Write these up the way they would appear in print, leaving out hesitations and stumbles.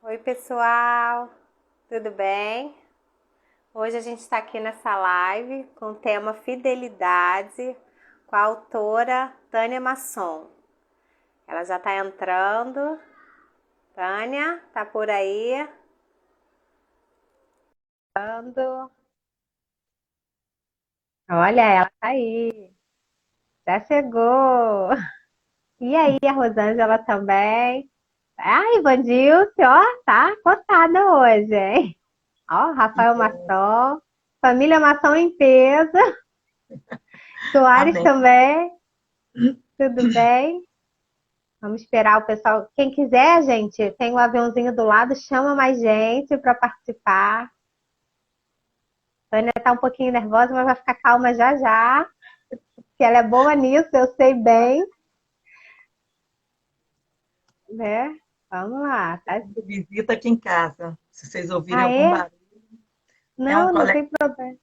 Oi, pessoal, tudo bem? Hoje a gente está aqui nessa live com o tema Fidelidade com a autora Tânia Masson. Ela já está entrando. Tânia, tá por aí? Entrando. Olha, ela tá aí. Já chegou. E aí, a Rosângela também? Ai, Vandilce, ó, tá cotada hoje, hein? Ó, Rafael Masson. Família Masson em peso. Soares Amém. também, tudo bem? Vamos esperar o pessoal. Quem quiser, gente, tem um aviãozinho do lado, chama mais gente para participar. A Tânia está um pouquinho nervosa, mas vai ficar calma já já, que ela é boa nisso, eu sei bem, né? Vamos lá, tá? Visita aqui em casa. Se vocês ouvirem Ah, algum é? barulho, é um Não, não colega. tem problema.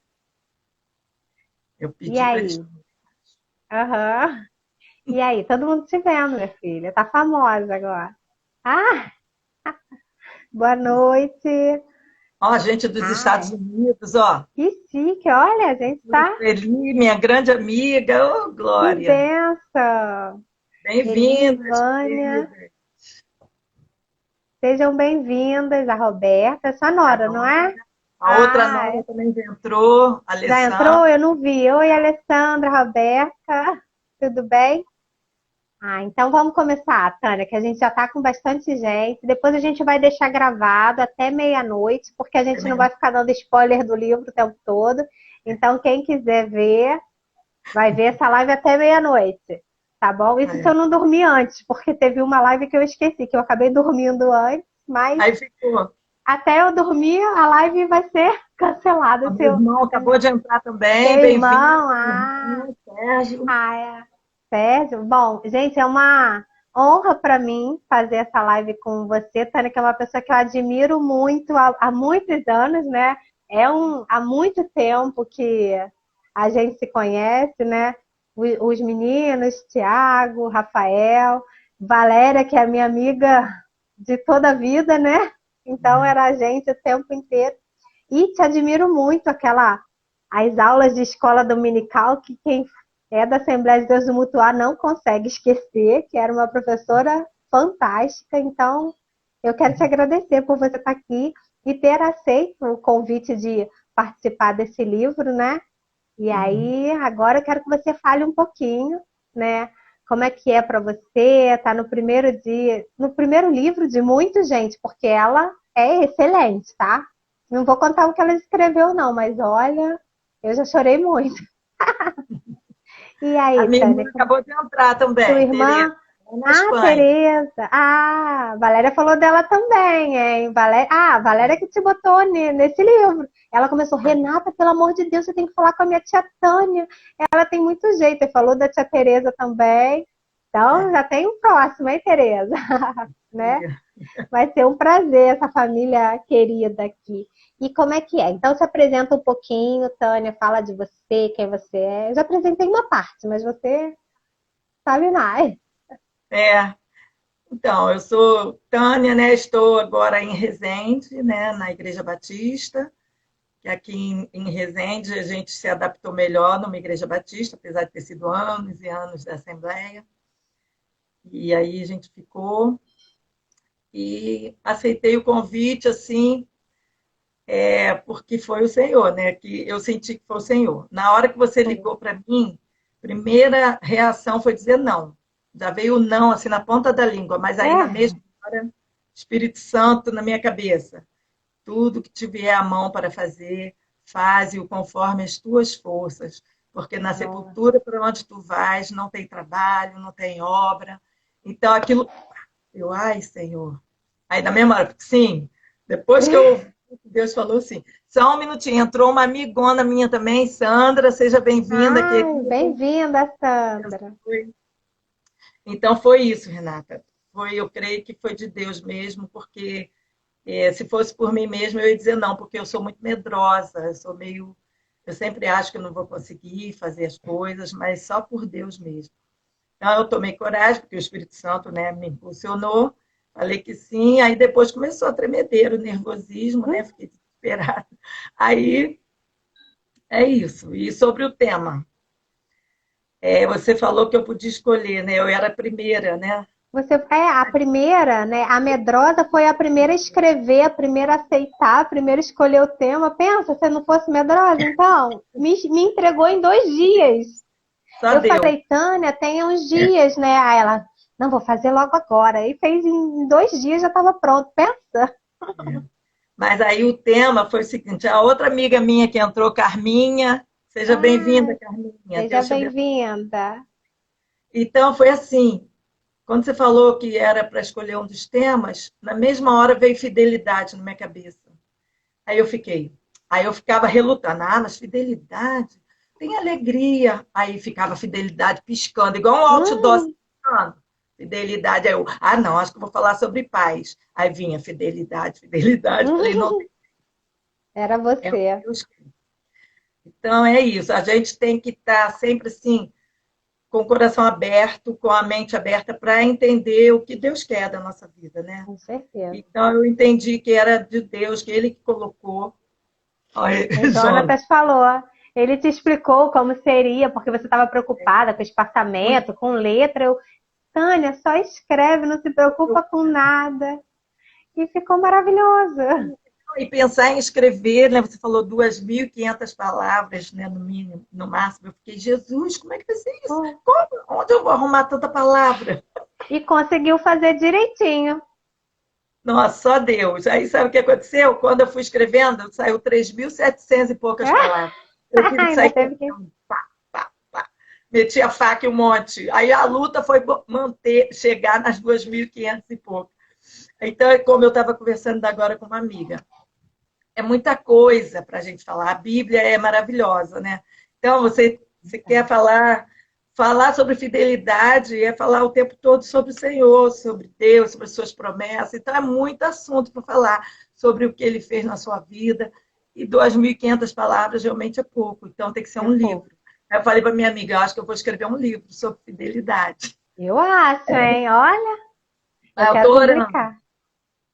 Eu E pedi para eles. aí? Aham. E aí, todo mundo te vendo, minha filha. Tá famosa agora. Ah, boa noite. Ó, gente dos Estados Ai, Unidos, ó. que chique. Olha, a gente tá. Sueli, minha grande amiga. Ô, Que Glória. benção! Bem-vindas, Elivânia, queridas. sejam bem-vindas. A Roberta, sua A nora, não Nora. é? A outra Ah, Nora também já entrou, a já Alessandra. entrou? Eu não vi. Oi, Alessandra, Roberta, tudo bem? Ah, então vamos começar, Tânia, que a gente já está com bastante gente. Depois a gente vai deixar gravado até meia-noite, porque a gente não vai ficar dando spoiler do livro o tempo todo. Então, quem quiser ver, vai ver essa live até meia-noite, tá bom? Isso se É. eu não dormir antes, porque teve uma live que eu esqueci, que eu acabei dormindo antes, mas Aí ficou. até eu dormir, a live vai ser O cancelada. Se meu eu... irmão acabou de entrar também. Seu Bem-vindo, irmão, meu irmão, Sérgio. é. Sérgio. Bom, gente, é uma honra para mim fazer essa live com você, Tânia, que é uma pessoa que eu admiro muito há muitos anos, né? Há muito tempo que a gente se conhece, né? Os meninos, Tiago, Rafael, Valéria, que é a minha amiga de toda a vida, né? Então era a gente o tempo inteiro. E te admiro muito as aulas de escola dominical, que quem é da Assembleia de Deus do Mutuá não consegue esquecer, que era uma professora fantástica. Então, eu quero te agradecer por você estar aqui e ter aceito o convite de participar desse livro, né? E Uhum. aí, agora eu quero que você fale um pouquinho, né? Como é que é para você? Tá no primeiro dia, no primeiro livro de muita gente, porque ela é excelente, tá? Não vou contar o que ela escreveu, não, mas olha, eu já chorei muito. E A aí, minha irmã Tânia, acabou de entrar sua também, Tereza, irmã? lá na Ah, Espanha. Tereza. Ah, Valéria falou dela também, hein? Valéria que te botou nesse livro. Ela começou, Renata, pelo amor de Deus, você tem que falar com a minha tia Tânia. Ela tem muito jeito. E falou da tia Tereza também. Então, É, já tem um próximo, hein, Tereza? Né? e- Vai ser um prazer essa família querida aqui. E como é que é? Então, se apresenta um pouquinho, Tânia, fala de você, quem você é. Eu já apresentei uma parte, mas você sabe mais. é. Então, eu sou Tânia, né? Estou agora em Resende, né? Na Igreja Batista, que aqui em Resende a gente se adaptou melhor numa Igreja Batista, apesar de ter sido anos e anos da Assembleia. E aí a gente ficou e aceitei o convite, assim, porque foi o Senhor, né? Que eu senti que foi o Senhor. Na hora que você ligou para mim, primeira reação foi dizer não. Já veio o não assim na ponta da língua, mas aí na É, mesma hora, Espírito Santo na minha cabeça. Tudo que te vier à mão para fazer, faze-o conforme as tuas forças, porque na nossa. sepultura para onde tu vais não tem trabalho, não tem obra. Então aquilo, eu, ai, Senhor. Aí na mesma hora, sim, depois que eu ouvi, Deus falou assim, só um minutinho, entrou uma amigona minha também, Sandra, seja bem-vinda, Ai, querida. bem-vinda, Sandra. Então foi isso, Renata. Foi, eu creio que foi de Deus mesmo, porque se fosse por mim mesma, eu ia dizer não, porque eu sou muito medrosa, eu sou meio. Eu sempre acho que eu não vou conseguir fazer as coisas, mas só por Deus mesmo. Então, eu tomei coragem, porque o Espírito Santo, né, me impulsionou. Falei que sim, aí depois começou a tremedeira, o nervosismo, né? Fiquei desesperada. Aí é isso. E sobre o tema, você falou que eu podia escolher, né? Eu era a primeira, né? Você é a primeira, né? A medrosa foi a primeira a escrever, a primeira a aceitar, a primeira a escolher o tema. Pensa, se eu não fosse medrosa, então, me entregou em 2 dias. Só Eu Deus. falei, Tânia, tem uns dias, né? Aí ela, não, vou fazer logo agora. E fez em 2 dias, já estava pronto. Pensa. Mas aí o tema foi o seguinte: a outra amiga minha que entrou, Carminha, seja bem-vinda, Ai, Carminha, seja Deus te abençoe. bem-vinda. Então, foi assim: quando você falou que era para escolher um dos temas, na mesma hora veio fidelidade na minha cabeça. Aí eu fiquei. Aí eu ficava relutando. Ah, mas fidelidade tem alegria. Aí ficava fidelidade piscando, igual um outdoor Hum, piscando. Fidelidade. Aí eu, não, acho que eu vou falar sobre paz. Aí vinha fidelidade, fidelidade. Falei, não, era é o que você. Deus quer. Então é isso. A gente tem que estar sempre assim, com o coração aberto, com a mente aberta para entender o que Deus quer da nossa vida, né? Com certeza. Então eu entendi que era de Deus, que Ele que colocou. Olha, O Jonas. Jonatas falou. Ele te explicou como seria, porque você estava preocupada com espaçamento, com letra. Eu, Tânia, só escreve, não se preocupa com nada. E ficou maravilhoso. E pensar em escrever, né? Você falou 2.500 palavras, né? No mínimo, no máximo. Eu fiquei, Jesus, como é que vai ser isso? Oh, Como? Onde eu vou arrumar tanta palavra? e conseguiu fazer direitinho. Nossa, só Deus. Aí sabe o que aconteceu? Quando eu fui escrevendo, saiu 3.700 e poucas palavras. Eu tive que Ainda sair teve que. correndo. Pá, pá, pá. Meti a faca e um monte. Aí a luta foi manter, chegar nas 2.500 e pouco. Então, como eu estava conversando agora com uma amiga, é muita coisa para a gente falar. A Bíblia é maravilhosa, né? Então, você quer falar sobre fidelidade, é falar o tempo todo sobre o Senhor, sobre Deus, sobre as suas promessas. Então, é muito assunto para falar sobre o que ele fez na sua vida. E 2.500 palavras realmente é pouco. Então, tem que ser É um pouco. livro. Aí eu falei para minha amiga, eu acho que eu vou escrever um livro sobre fidelidade. Eu acho, hein? Olha, eu Aí eu quero estou publicar.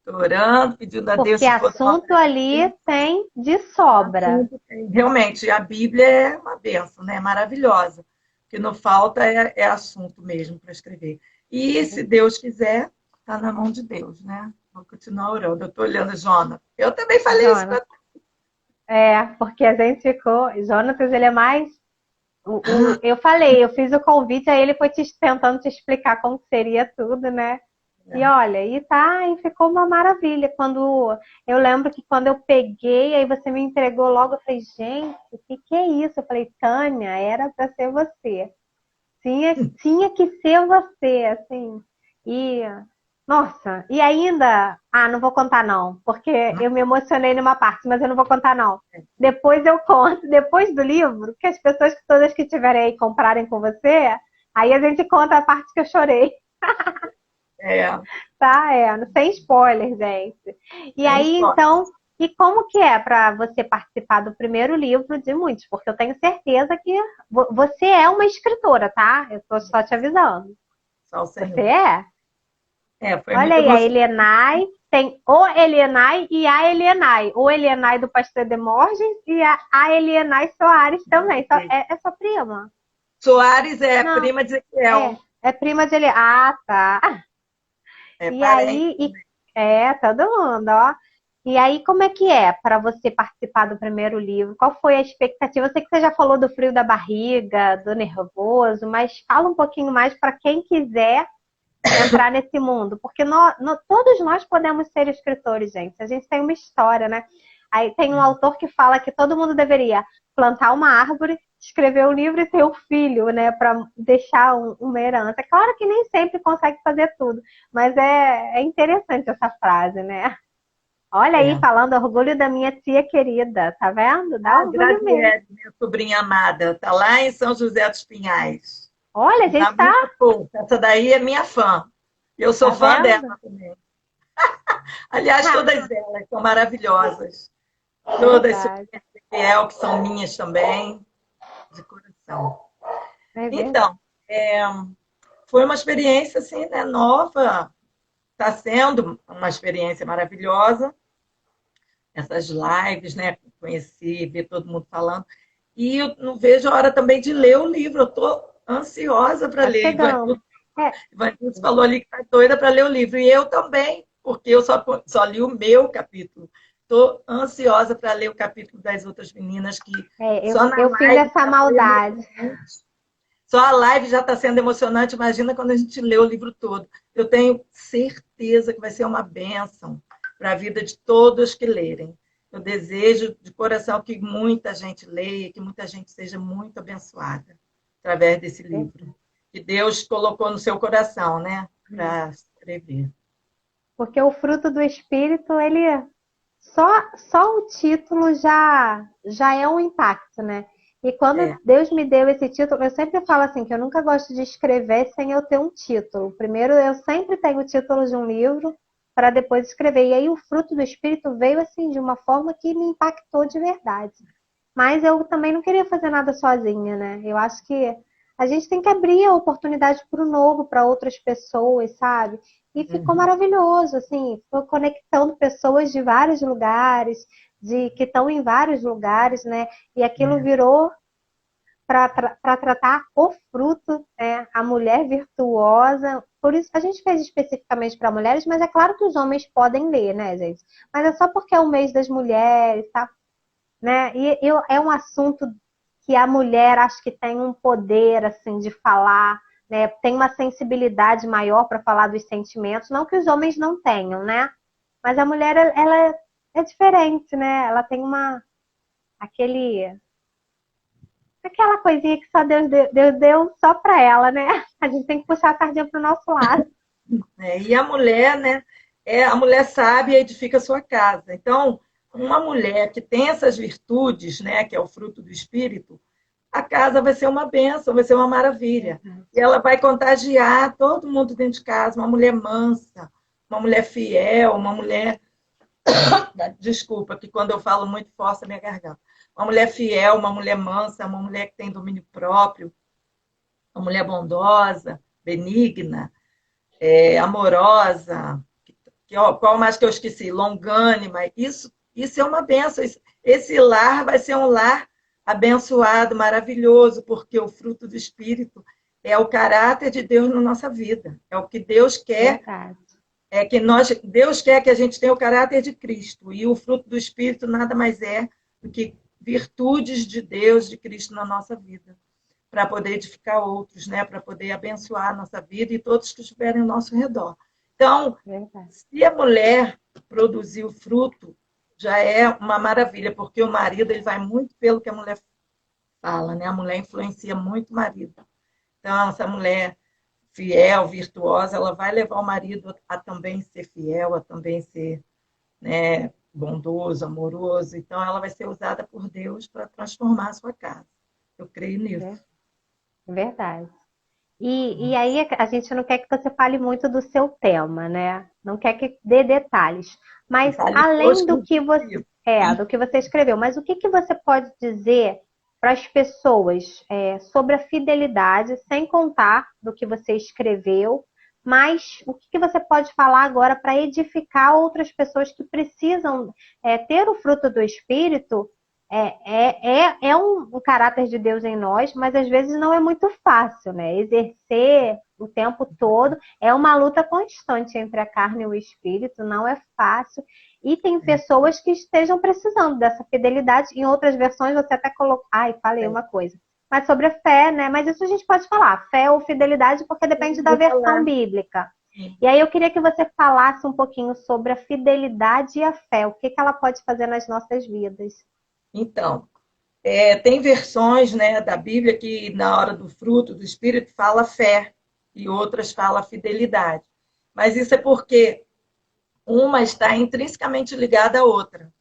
orando, pedindo a Deus Porque se for dar uma assunto ali tem de sobra. assunto. Realmente, a Bíblia é uma benção, né? Maravilhosa. O que não falta é assunto mesmo para escrever. E se Deus quiser, está na mão de Deus, né? Vou continuar orando. Eu estou olhando, Jona. Eu também falei isso Jonas. Porque a gente ficou. Jonatas, ele é mais. Eu falei, eu fiz o convite, aí ele foi tentando te explicar como seria tudo, né? E olha, e ficou uma maravilha. Quando eu lembro que quando eu peguei, aí você me entregou logo, eu falei, gente, o que é isso? Eu falei, Tânia, era para ser você. Tinha que ser você, assim. E, nossa, e ainda, não vou contar não, porque eu me emocionei numa parte, mas eu não vou contar não. Depois eu conto, depois do livro, que as pessoas todas que tiverem aí comprarem com você, aí a gente conta a parte que eu chorei. É, Tá? Sem spoiler, gente. E nem aí, spoiler. então, e como que é para você participar do primeiro livro de muitos? Porque eu tenho certeza que você é uma escritora, tá? Eu tô só te avisando. Só o Você Senhor. é? Foi Olha muito aí, a emocionante. Elienay, tem o Elienay e a Elienay. O Elienay do Pastor de Morges e a Elienay Soares também. É sua prima? Soares é Não, prima de Ezequiel. é prima de ele. Ah, tá. É E parente. aí, todo mundo, ó. E aí, como é que é para você participar do primeiro livro? Qual foi a expectativa? Eu sei que você já falou do frio da barriga, do nervoso, mas fala um pouquinho mais para quem quiser entrar nesse mundo, porque todos nós podemos ser escritores, gente. A gente tem uma história, né? Aí tem um autor que fala que todo mundo deveria plantar uma árvore, escrever um livro e ter um filho, né? Para deixar uma herança. É claro que nem sempre consegue fazer tudo, mas é interessante essa frase, né? Olha aí, É. falando orgulho da minha tia querida, tá vendo? Dá A orgulho mesmo. Graziele, minha sobrinha amada, está lá em São José dos Pinhais. Olha, a Me dá gente tá, muita força. Essa daí é minha fã. Eu sou tá fã vendo? dela também. Aliás, todas elas são maravilhosas. Todas Verdade, sobrinhas de Fiel, que são minhas também, de coração. é verdade. Então, foi uma experiência assim, né, nova. está sendo uma experiência maravilhosa, essas lives, né? Conheci, ver todo mundo falando. E eu não vejo a hora também de ler o livro. Eu estou ansiosa para Tá ler. chegando. É, Ivanilson falou ali que está doida para ler o livro. E eu também, porque eu só li o meu capítulo. Estou ansiosa para ler o capítulo das outras meninas que só na eu fiz live essa já foi maldade. emocionante. Só a live já está sendo emocionante. Imagina quando a gente lê o livro todo. Eu tenho certeza que vai ser uma bênção para a vida de todos que lerem. Eu desejo de coração que muita gente leia, que muita gente seja muito abençoada através desse livro que Deus colocou no seu coração, né, para escrever. Porque o fruto do Espírito, ele só, só o título já é um impacto, né? E quando É. Deus me deu esse título, eu sempre falo assim, que eu nunca gosto de escrever sem eu ter um título. Primeiro, eu sempre tenho o título de um livro para depois escrever. E aí o fruto do Espírito veio assim de uma forma que me impactou de verdade. Mas eu também não queria fazer nada sozinha, né? Eu acho que a gente tem que abrir a oportunidade para o novo, para outras pessoas, sabe? E ficou maravilhoso, assim, foi conectando pessoas de vários lugares, de que estão em vários lugares, né? E aquilo virou para tratar o fruto, né? A mulher virtuosa. Por isso a gente fez especificamente para mulheres, mas é claro que os homens podem ler, né, gente? Mas é só porque é o mês das mulheres, tá? Né? É um assunto que a mulher acho que tem um poder assim de falar, né? Tem uma sensibilidade maior para falar dos sentimentos, não que os homens não tenham, né? Mas a mulher ela é diferente, né? Ela tem uma aquele aquela coisinha que só Deus deu só para ela, né? A gente tem que puxar a sardinha para o nosso lado. E a mulher, né? A mulher sabe e edifica a sua casa. Então, uma mulher que tem essas virtudes, né, que é o fruto do espírito, a casa vai ser uma bênção, vai ser uma maravilha. E ela vai contagiar todo mundo dentro de casa, uma mulher mansa, uma mulher fiel, uma mulher. Desculpa, que quando eu falo muito força a minha garganta. Uma mulher fiel, uma mulher mansa, uma mulher que tem domínio próprio, uma mulher bondosa, benigna, amorosa, qual mais que eu esqueci? Longânima. Isso é uma benção. Esse lar vai ser um lar abençoado, maravilhoso, porque o fruto do Espírito é o caráter de Deus na nossa vida. É o que Deus quer. Verdade. Deus quer que a gente tenha o caráter de Cristo. E o fruto do Espírito nada mais é do que virtudes de Deus, de Cristo na nossa vida, para poder edificar outros, né? Para poder abençoar a nossa vida e todos que estiverem ao nosso redor. Então, se a mulher produzir o fruto, já é uma maravilha, porque o marido ele vai muito pelo que a mulher fala, né? A mulher influencia muito o marido. Então, essa mulher fiel, virtuosa, ela vai levar o marido a também ser fiel, a também ser, né, bondoso, amoroso. Então, ela vai ser usada por Deus para transformar a sua casa. Eu creio nisso. Verdade. E aí a gente não quer que você fale muito do seu tema, né? Não quer que dê detalhes. Mas além do que do que você escreveu, mas o que que você pode dizer para as pessoas sobre a fidelidade, sem contar do que você escreveu, mas o que que você pode falar agora para edificar outras pessoas que precisam ter o fruto do Espírito? É um caráter de Deus em nós, mas às vezes não é muito fácil, né? Exercer o tempo todo é uma luta constante entre a carne e o espírito, não é fácil. E tem pessoas que estejam precisando dessa fidelidade. Em outras versões você até colocou. Ai, falei uma coisa. Mas sobre a fé, né? Mas isso a gente pode falar, fé ou fidelidade, porque depende da versão bíblica. E aí eu queria que você falasse um pouquinho sobre a fidelidade e a fé, o que ela pode fazer nas nossas vidas. Então, tem versões, né, da Bíblia que na hora do fruto do Espírito fala fé e outras fala fidelidade. Mas isso é porque uma está intrinsecamente ligada à outra.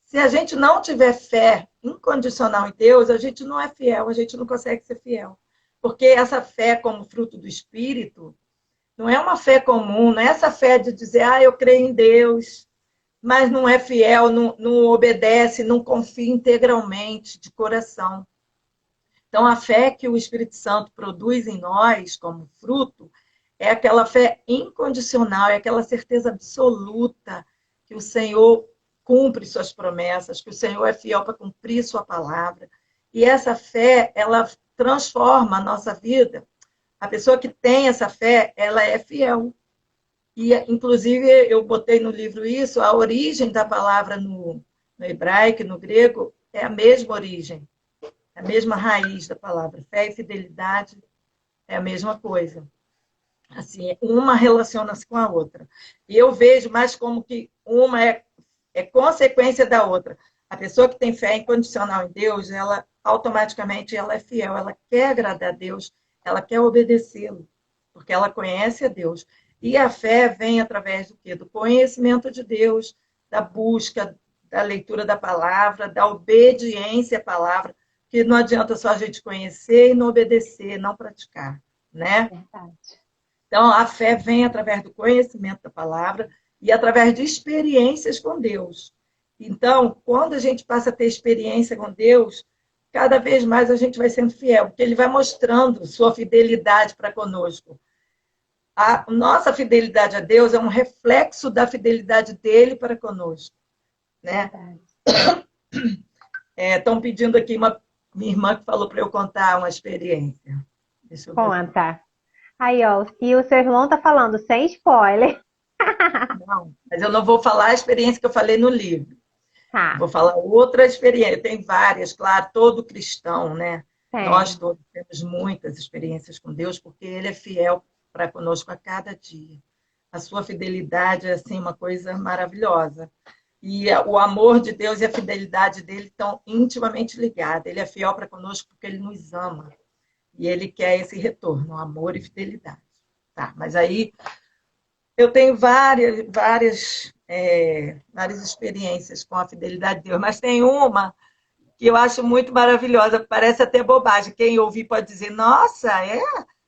Se a gente não tiver fé incondicional em Deus, a gente não é fiel, a gente não consegue ser fiel. Porque essa fé como fruto do Espírito não é uma fé comum, não é essa fé de dizer, eu creio em Deus, mas não é fiel, não obedece, não confia integralmente, de coração. Então, a fé que o Espírito Santo produz em nós, como fruto, É aquela fé incondicional, é aquela certeza absoluta que o Senhor cumpre suas promessas, que o Senhor é fiel para cumprir sua palavra. E essa fé, ela transforma a nossa vida. A pessoa que tem essa fé, ela é fiel. E, inclusive, eu botei no livro isso, a origem da palavra no hebraico, no grego, é a mesma origem, a mesma raiz da palavra. Fé e fidelidade é a mesma coisa. Assim, uma relaciona-se com a outra. E eu vejo mais como que uma é consequência da outra. A pessoa que tem fé incondicional em Deus, ela automaticamente ela é fiel, ela quer agradar a Deus, ela quer obedecê-lo, porque ela conhece a Deus. E a fé vem através do quê? Do conhecimento de Deus, da busca, da leitura da palavra, da obediência à palavra, que não adianta só a gente conhecer e não obedecer, não praticar, né? Verdade. Então, a fé vem através do conhecimento da palavra e através de experiências com Deus. Então, quando a gente passa a ter experiência com Deus, cada vez mais a gente vai sendo fiel, porque Ele vai mostrando sua fidelidade para conosco. A nossa fidelidade a Deus é um reflexo da fidelidade dele para conosco, né? Estão pedindo aqui minha irmã que falou para eu contar uma experiência. Deixa eu ver. Conta. Aí, ó, e o seu irmão tá falando, sem spoiler. Não, mas eu não vou falar a experiência que eu falei no livro. Tá, Vou falar outra experiência. Tem várias, claro, todo cristão, né? Nós tem. todos temos muitas experiências com Deus, porque Ele é fiel para conosco a cada dia. A sua fidelidade é, assim, uma coisa maravilhosa. E o amor de Deus e a fidelidade dele estão intimamente ligados. Ele é fiel para conosco porque Ele nos ama. E Ele quer esse retorno, amor e fidelidade. Tá, mas aí eu tenho várias experiências com a fidelidade de Deus, mas tem uma que eu acho muito maravilhosa, parece até bobagem. Quem ouvir pode dizer, nossa, é?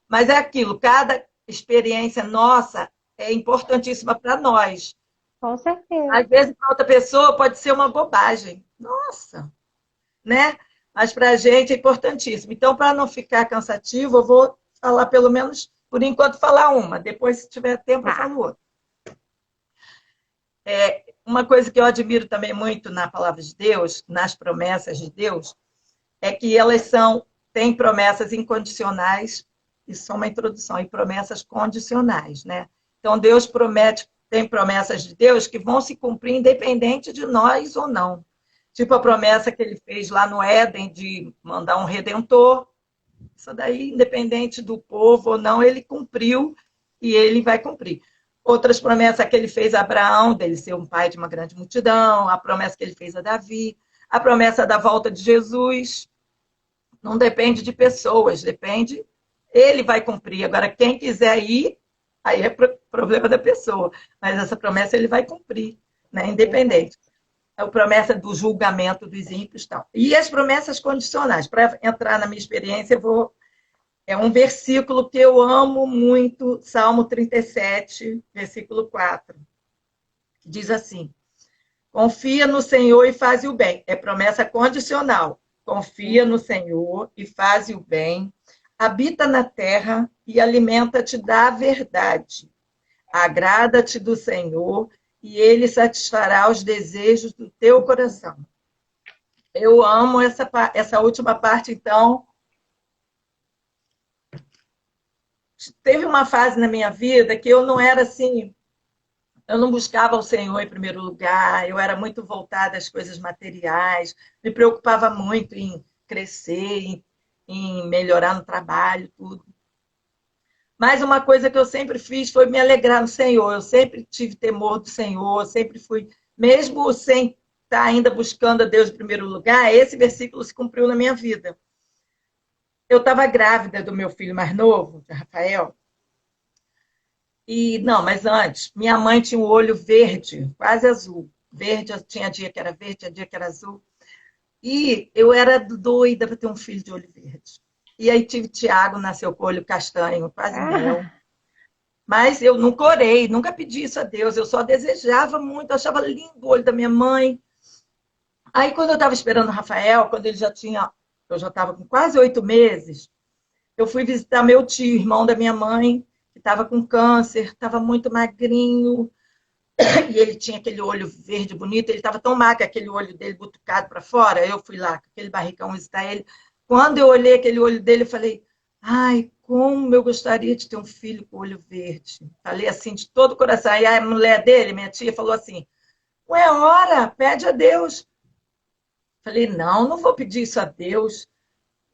Mas é aquilo, cada experiência nossa é importantíssima para nós. Com certeza. Às vezes, para outra pessoa, pode ser uma bobagem. Nossa, né? Mas para a gente é importantíssimo. Então, para não ficar cansativo, eu vou falar pelo menos, por enquanto, falar uma. Depois, se tiver tempo, eu Tá. falo outra. Uma coisa que eu admiro também muito na palavra de Deus, nas promessas de Deus, é que elas têm promessas incondicionais, isso são uma introdução, e promessas condicionais, né? Então, Deus promete, tem promessas de Deus que vão se cumprir independente de nós ou não. Tipo a promessa que ele fez lá no Éden de mandar um redentor, isso daí, independente do povo ou não, ele cumpriu e ele vai cumprir. Outras promessas que ele fez a Abraão, dele ser um pai de uma grande multidão, a promessa que ele fez a Davi, a promessa da volta de Jesus, não depende de pessoas, depende, ele vai cumprir. Agora, quem quiser ir, aí é problema da pessoa, mas essa promessa ele vai cumprir, né? Independente. É a promessa do julgamento dos ímpios e tal. E as promessas condicionais. Para entrar na minha experiência, é um versículo que eu amo muito, Salmo 37, versículo 4, que diz assim: confia no Senhor e faz o bem. É promessa condicional. Confia no Senhor e faz o bem. Habita na terra e alimenta-te da verdade. Agrada-te do Senhor e Ele satisfará os desejos do teu coração. Eu amo essa última parte, então. Teve uma fase na minha vida que eu não era assim, eu não buscava o Senhor em primeiro lugar, eu era muito voltada às coisas materiais, me preocupava muito em crescer, em melhorar no trabalho, tudo. Mas uma coisa que eu sempre fiz foi me alegrar no Senhor. Eu sempre tive temor do Senhor, sempre fui, mesmo sem estar ainda buscando a Deus em primeiro lugar, esse versículo se cumpriu na minha vida. Eu estava grávida do meu filho mais novo, de Rafael. E não, mas antes, minha mãe tinha um olho verde, quase azul. Verde, tinha dia que era verde, tinha dia que era azul. E eu era doida para ter um filho de olho verde. E aí tive Tiago, nasceu com olho castanho, quase mel. Mas eu nunca orei, nunca pedi isso a Deus. Eu só desejava muito, achava lindo o olho da minha mãe. Aí quando eu estava esperando o Rafael, quando ele eu já estava com quase 8 meses, eu fui visitar meu tio, irmão da minha mãe, que estava com câncer, estava muito magrinho, e ele tinha aquele olho verde bonito, ele estava tão magro, aquele olho dele butucado para fora, eu fui lá, com aquele barricão visitar ele. Quando eu olhei aquele olho dele, eu falei, ai, como eu gostaria de ter um filho com olho verde. Falei assim, de todo o coração. Aí a mulher dele, minha tia, falou assim, ué, ora, pede a Deus. Falei, não, não vou pedir isso a Deus.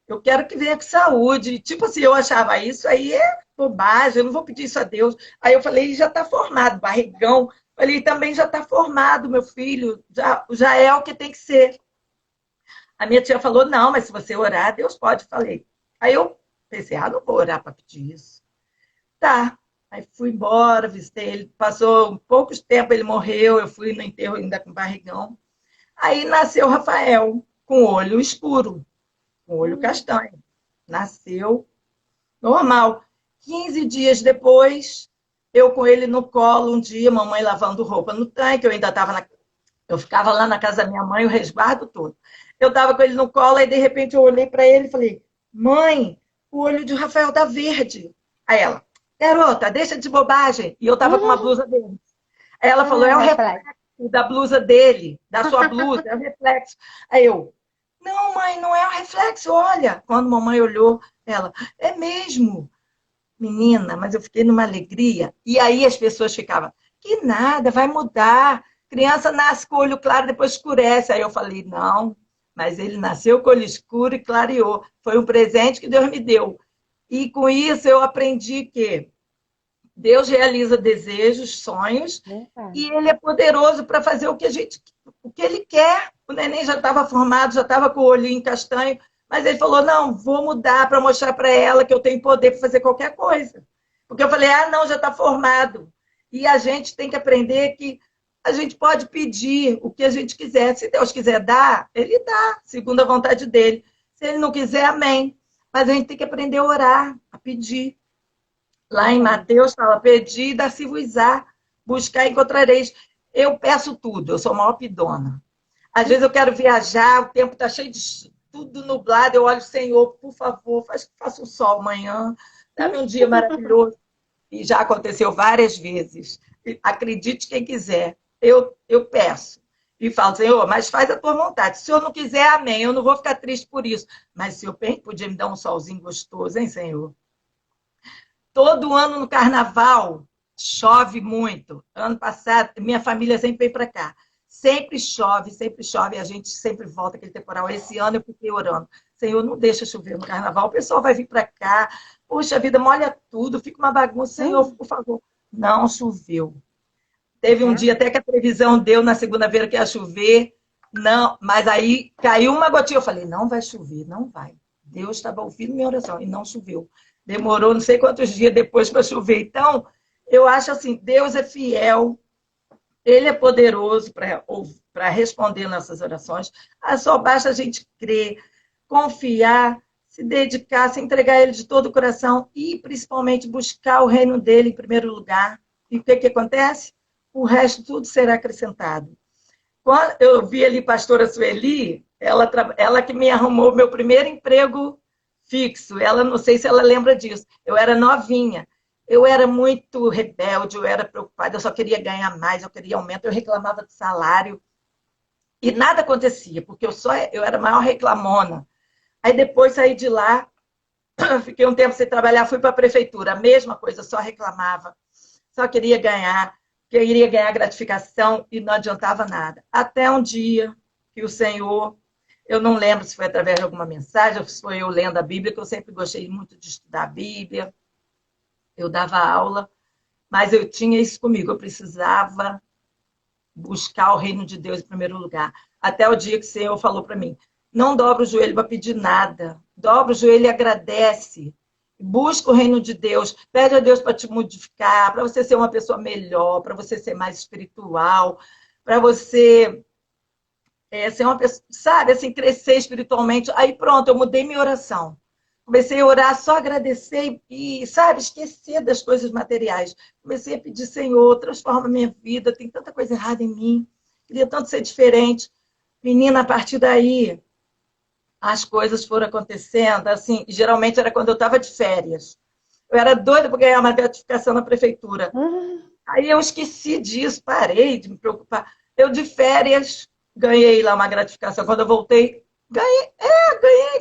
Eu quero que venha com saúde. Tipo assim, eu achava, isso aí é bobagem, eu não vou pedir isso a Deus. Aí eu falei, já está formado, barrigão. Falei, também já está formado, meu filho, já é o que tem que ser. A minha tia falou, não, mas se você orar, Deus pode. Falei. Aí eu pensei, não vou orar para pedir isso. Tá. Aí fui embora, visitei ele. Passou poucos tempo, ele morreu. Eu fui no enterro ainda com barrigão. Aí nasceu o Rafael, com olho escuro, com olho castanho. Nasceu normal. 15 dias depois, eu com ele no colo, um dia, mamãe lavando roupa no tanque, eu ainda estava eu ficava lá na casa da minha mãe, o resguardo todo. Eu estava com ele no colo, e de repente eu olhei para ele e falei, mãe, o olho de Rafael tá verde. Aí ela, garota, deixa de bobagem. E eu estava com uma blusa dele. Aí ela falou, é o reflexo da blusa dele, da sua blusa, é o reflexo. Aí eu, não, mãe, não é o reflexo, olha. Quando a mamãe olhou, ela, é mesmo. Menina, mas eu fiquei numa alegria. E aí as pessoas ficavam, que nada, vai mudar. Criança nasce com o olho claro, depois escurece. Aí eu falei, não, mas ele nasceu com o olho escuro e clareou. Foi um presente que Deus me deu. E com isso eu aprendi que Deus realiza desejos, sonhos, e Ele é poderoso para fazer o que Ele quer. O neném já estava formado, já estava com o olhinho castanho, mas ele falou, não, vou mudar para mostrar para ela que eu tenho poder para fazer qualquer coisa. Porque eu falei, não, já está formado. E a gente tem que aprender que a gente pode pedir o que a gente quiser. Se Deus quiser dar, Ele dá, segundo a vontade dEle. Se Ele não quiser, amém. Mas a gente tem que aprender a orar, a pedir. Lá em Mateus fala, pedi e dá-se-vos-á, buscar e encontrareis. Eu peço tudo, eu sou uma opidona. Às vezes eu quero viajar, o tempo está cheio de tudo nublado, eu olho, Senhor, por favor, faça um sol amanhã, dá-me um dia maravilhoso. E já aconteceu várias vezes. Acredite quem quiser, eu peço. E falo, Senhor, mas faz a tua vontade. Se o Senhor não quiser, amém, eu não vou ficar triste por isso. Mas se eu podia me dar um solzinho gostoso, hein, Senhor? Todo ano no carnaval chove muito. Ano passado, minha família sempre vem para cá. Sempre chove, e a gente sempre volta aquele temporal. Esse ano eu fiquei orando. Senhor, não deixa chover no carnaval, o pessoal vai vir para cá. Poxa vida, molha tudo, fica uma bagunça. Senhor, por favor. Não choveu. Teve um dia até que a previsão deu na segunda-feira que ia chover. Não, mas aí caiu uma gotinha. Eu falei, não vai chover, não vai. Deus estava ouvindo minha oração e não choveu. Demorou não sei quantos dias depois para chover. Então, eu acho assim, Deus é fiel, Ele é poderoso para responder nossas orações. Só basta a gente crer, confiar, se dedicar, se entregar a Ele de todo o coração e, principalmente, buscar o reino dEle em primeiro lugar. E o que acontece? O resto tudo será acrescentado. Quando eu vi ali a pastora Sueli, ela que me arrumou meu primeiro emprego fixo. Ela, não sei se ela lembra disso. Eu era novinha. Eu era muito rebelde, eu era preocupada, eu só queria ganhar mais, eu queria aumento, eu reclamava de salário. E nada acontecia, porque eu era a maior reclamona. Aí depois saí de lá, fiquei um tempo sem trabalhar, fui para a prefeitura, a mesma coisa, só reclamava. Só queria ganhar gratificação e não adiantava nada. Até um dia que o Senhor, eu não lembro se foi através de alguma mensagem, ou se foi eu lendo a Bíblia, que eu sempre gostei muito de estudar a Bíblia. Eu dava aula, mas eu tinha isso comigo. Eu precisava buscar o reino de Deus em primeiro lugar. Até o dia que o Senhor falou para mim, não dobra o joelho para pedir nada. Dobra o joelho e agradece. Busca o reino de Deus. Pede a Deus para te modificar, para você ser uma pessoa melhor, para você ser mais espiritual, para você ser uma pessoa, sabe, assim, crescer espiritualmente. Aí pronto, eu mudei minha oração. Comecei a orar, só agradecer e, sabe, esquecer das coisas materiais. Comecei a pedir, Senhor, transforma minha vida, tem tanta coisa errada em mim, queria tanto ser diferente. Menina, a partir daí, as coisas foram acontecendo, assim, geralmente era quando eu estava de férias. Eu era doida para ganhar uma gratificação na prefeitura. Hum. Aí eu esqueci disso, parei de me preocupar. Eu de férias ganhei lá uma gratificação. Quando eu voltei, ganhei,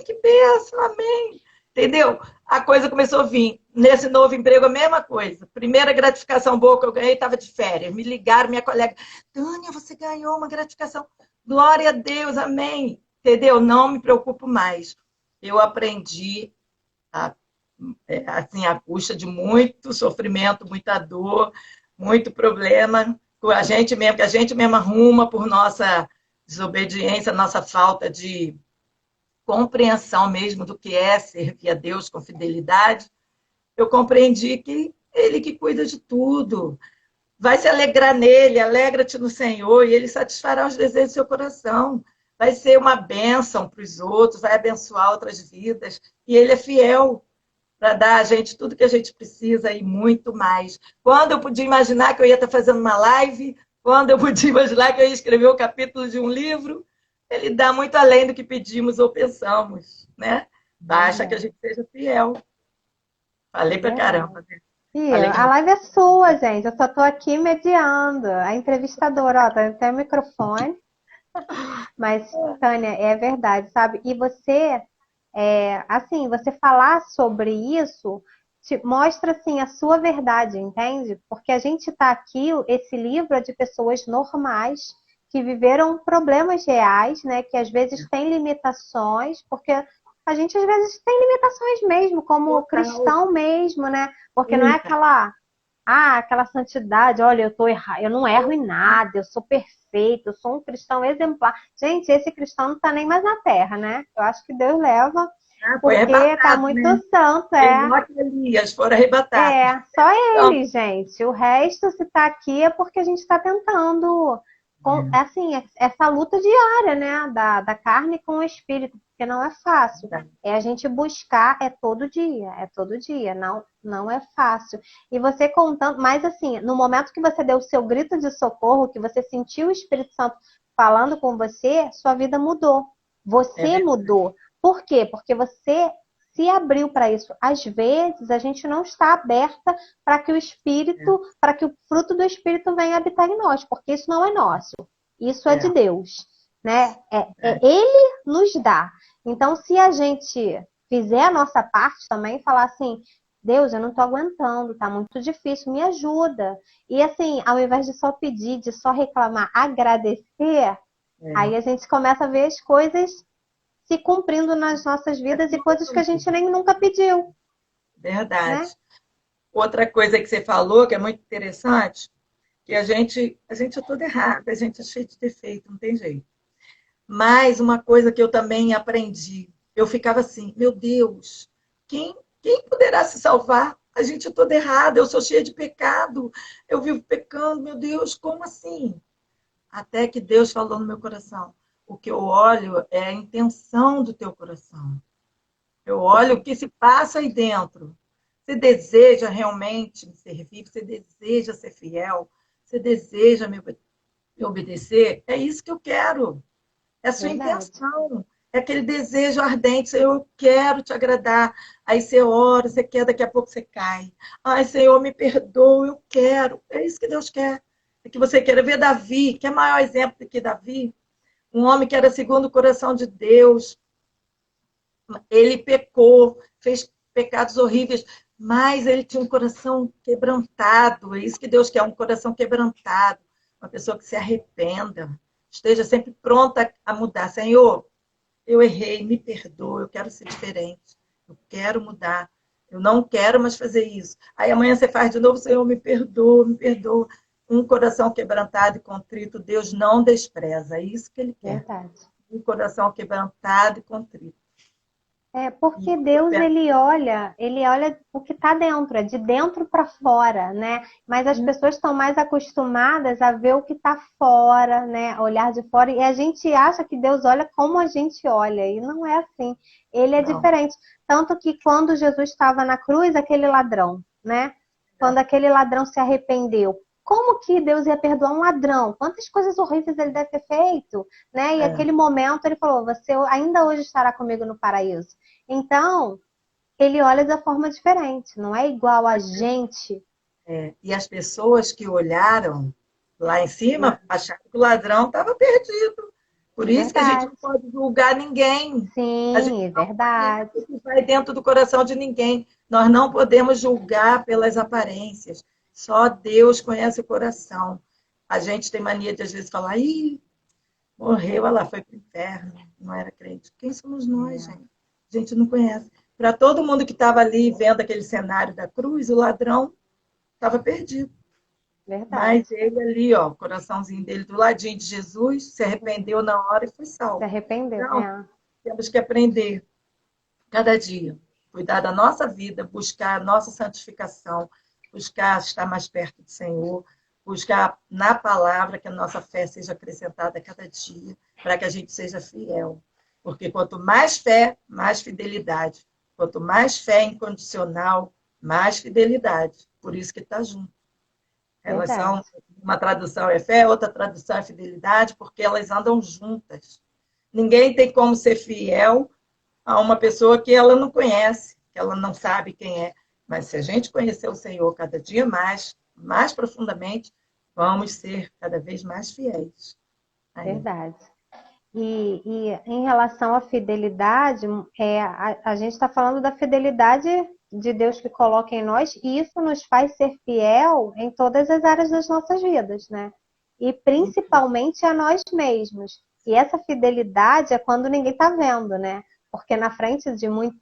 que bênção, amém. Entendeu? A coisa começou a vir. Nesse novo emprego, a mesma coisa. Primeira gratificação boa que eu ganhei, estava de férias. Me ligaram, minha colega, Tânia, você ganhou uma gratificação. Glória a Deus, amém. Entendeu? Não me preocupo mais. Eu aprendi, a, assim, à custa de muito sofrimento, muita dor, muito problema com a gente mesmo, que a gente mesmo arruma por nossa desobediência, nossa falta de compreensão mesmo do que é servir a Deus com fidelidade. Eu compreendi que Ele que cuida de tudo. Vai se alegrar nele, alegra-te no Senhor, e Ele satisfará os desejos do seu coração. Vai ser uma bênção para os outros, vai abençoar outras vidas. E Ele é fiel para dar a gente tudo que a gente precisa e muito mais. Quando eu podia imaginar que eu ia estar fazendo uma live, quando eu podia imaginar que eu ia escrever um capítulo de um livro, Ele dá muito além do que pedimos ou pensamos, né? Basta que a gente seja fiel. Falei pra caramba, né? E Falei que a não. live é sua, gente. Eu só tô aqui mediando. A entrevistadora, ó, tem até o microfone. Mas, Tânia, é verdade, sabe? E você, assim, você falar sobre isso mostra, assim, a sua verdade, entende? Porque a gente tá aqui, esse livro é de pessoas normais que viveram problemas reais, né? Que às vezes têm limitações, porque a gente às vezes tem limitações mesmo, como Total. cristão mesmo, né? Porque não é aquela santidade, olha, eu não erro em nada, eu sou perfeito, eu sou um cristão exemplar. Gente, esse cristão não está nem mais na terra, né? Eu acho que Deus leva, Foi porque está arrebatado, muito né? santo, Enoque e Elias foram arrebatados. só Então, ele, gente. O resto, se está aqui, é porque a gente está tentando, assim, essa luta diária, né? Da carne com o espírito, porque não é fácil. É a gente buscar, é todo dia, não é fácil. E você contando, mas assim, no momento que você deu o seu grito de socorro, que você sentiu o Espírito Santo falando com você, sua vida mudou. Você mudou. Por quê? Porque você se abriu para isso. Às vezes a gente não está aberta para que o Espírito, para que o fruto do Espírito venha habitar em nós, porque isso não é nosso. Isso é de Deus, né? Ele nos dá. Então, se a gente fizer a nossa parte também, falar assim, Deus, eu não estou aguentando, tá muito difícil, me ajuda. E assim, ao invés de só pedir, de só reclamar, agradecer, aí a gente começa a ver as coisas se cumprindo nas nossas vidas e coisas que a gente nem nunca pediu, verdade. né? Outra coisa que você falou, que é muito interessante, que a gente é toda errada, a gente é cheio de defeito, não tem jeito. Mas uma coisa que eu também aprendi, eu ficava assim, meu Deus, quem poderá se salvar? A gente é toda errada, eu sou cheia de pecado, eu vivo pecando, meu Deus, como assim? Até que Deus falou no meu coração, o que eu olho é a intenção do teu coração. Eu olho o que se passa aí dentro. Você deseja realmente me servir, você deseja ser fiel, você deseja me obedecer, é isso que eu quero. É a sua Verdade. intenção. É aquele desejo ardente, Senhor, eu quero te agradar. Aí você ora, você quer, daqui a pouco você cai. Ai, Senhor, me perdoa, eu quero. É isso que Deus quer. É que você queira ver Davi, que é maior exemplo do que Davi, um homem que era segundo o coração de Deus. Ele pecou, fez pecados horríveis, mas ele tinha um coração quebrantado. É isso que Deus quer, um coração quebrantado. Uma pessoa que se arrependa, esteja sempre pronta a mudar. Senhor, eu errei, me perdoa, eu quero ser diferente, eu quero mudar, eu não quero mais fazer isso. Aí amanhã você faz de novo, Senhor, me perdoa, me perdoa. Um coração quebrantado e contrito, Deus não despreza, é isso que Ele quer. Verdade. Um coração quebrantado e contrito. Porque E eu Deus, penso, ele olha o que está dentro, é de dentro para fora, né? Mas as pessoas estão mais acostumadas a ver o que está fora, né? Olhar de fora, e a gente acha que Deus olha como a gente olha, e não é assim. Ele é não, diferente. Tanto que quando Jesus estava na cruz, aquele ladrão, né? Quando aquele ladrão se arrependeu, como que Deus ia perdoar um ladrão? Quantas coisas horríveis ele deve ter feito, né? E aquele momento ele falou: você ainda hoje estará comigo no paraíso. Então, ele olha da forma diferente, não é igual a gente. E as pessoas que olharam lá em cima acharam que o ladrão estava perdido. Por É isso que a gente verdade. não pode julgar ninguém. A gente Sim, é não conhece verdade. o que vai dentro do coração de ninguém. Nós não podemos julgar pelas aparências. Só Deus conhece o coração. A gente tem mania de, às vezes, falar: ih, morreu, olha lá, foi para o inferno, não era crente. Quem somos nós, gente? A gente não conhece. Para todo mundo que estava ali vendo aquele cenário da cruz, o ladrão estava perdido. Verdade. Mas ele ali, ó, o coraçãozinho dele do ladinho de Jesus, se arrependeu na hora e foi Se salvo. arrependeu. Então, temos que aprender cada dia, cuidar da nossa vida, buscar a nossa santificação, buscar estar mais perto do Senhor, buscar na palavra que a nossa fé seja acrescentada a cada dia, para que a gente seja fiel. Porque quanto mais fé, mais fidelidade. Quanto mais fé incondicional, mais fidelidade. Por isso que está junto. Elas Verdade. são, uma tradução é fé, outra tradução é fidelidade, porque elas andam juntas. Ninguém tem como ser fiel a uma pessoa que ela não conhece, que ela não sabe quem é. Mas se a gente conhecer o Senhor cada dia mais, mais profundamente, vamos ser cada vez mais fiéis a Ele. Verdade. E em relação à fidelidade, a gente está falando da fidelidade de Deus que coloca em nós, e isso nos faz ser fiel em todas as áreas das nossas vidas, né? E principalmente a nós mesmos. E essa fidelidade é quando ninguém está vendo, né? Porque na frente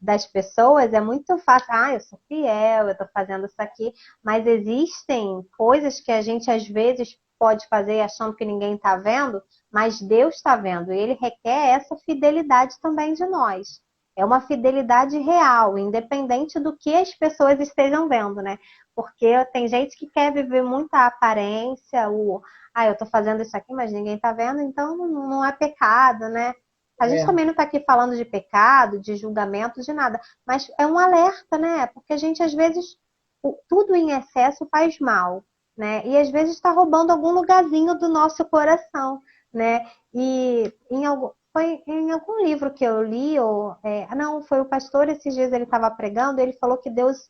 das pessoas é muito fácil, eu sou fiel, eu estou fazendo isso aqui, mas existem coisas que a gente às vezes pode fazer achando que ninguém está vendo, mas Deus está vendo, e Ele requer essa fidelidade também de nós. É uma fidelidade real, independente do que as pessoas estejam vendo, né? Porque tem gente que quer viver muita aparência, eu estou fazendo isso aqui, mas ninguém está vendo, então não é pecado, né? A gente também não está aqui falando de pecado, de julgamento, de nada, mas é um alerta, né? Porque a gente, às vezes, tudo em excesso faz mal, né? E às vezes está roubando algum lugarzinho do nosso coração, né? E foi em algum livro que eu li, não, foi o pastor, esses dias ele estava pregando, ele falou que Deus,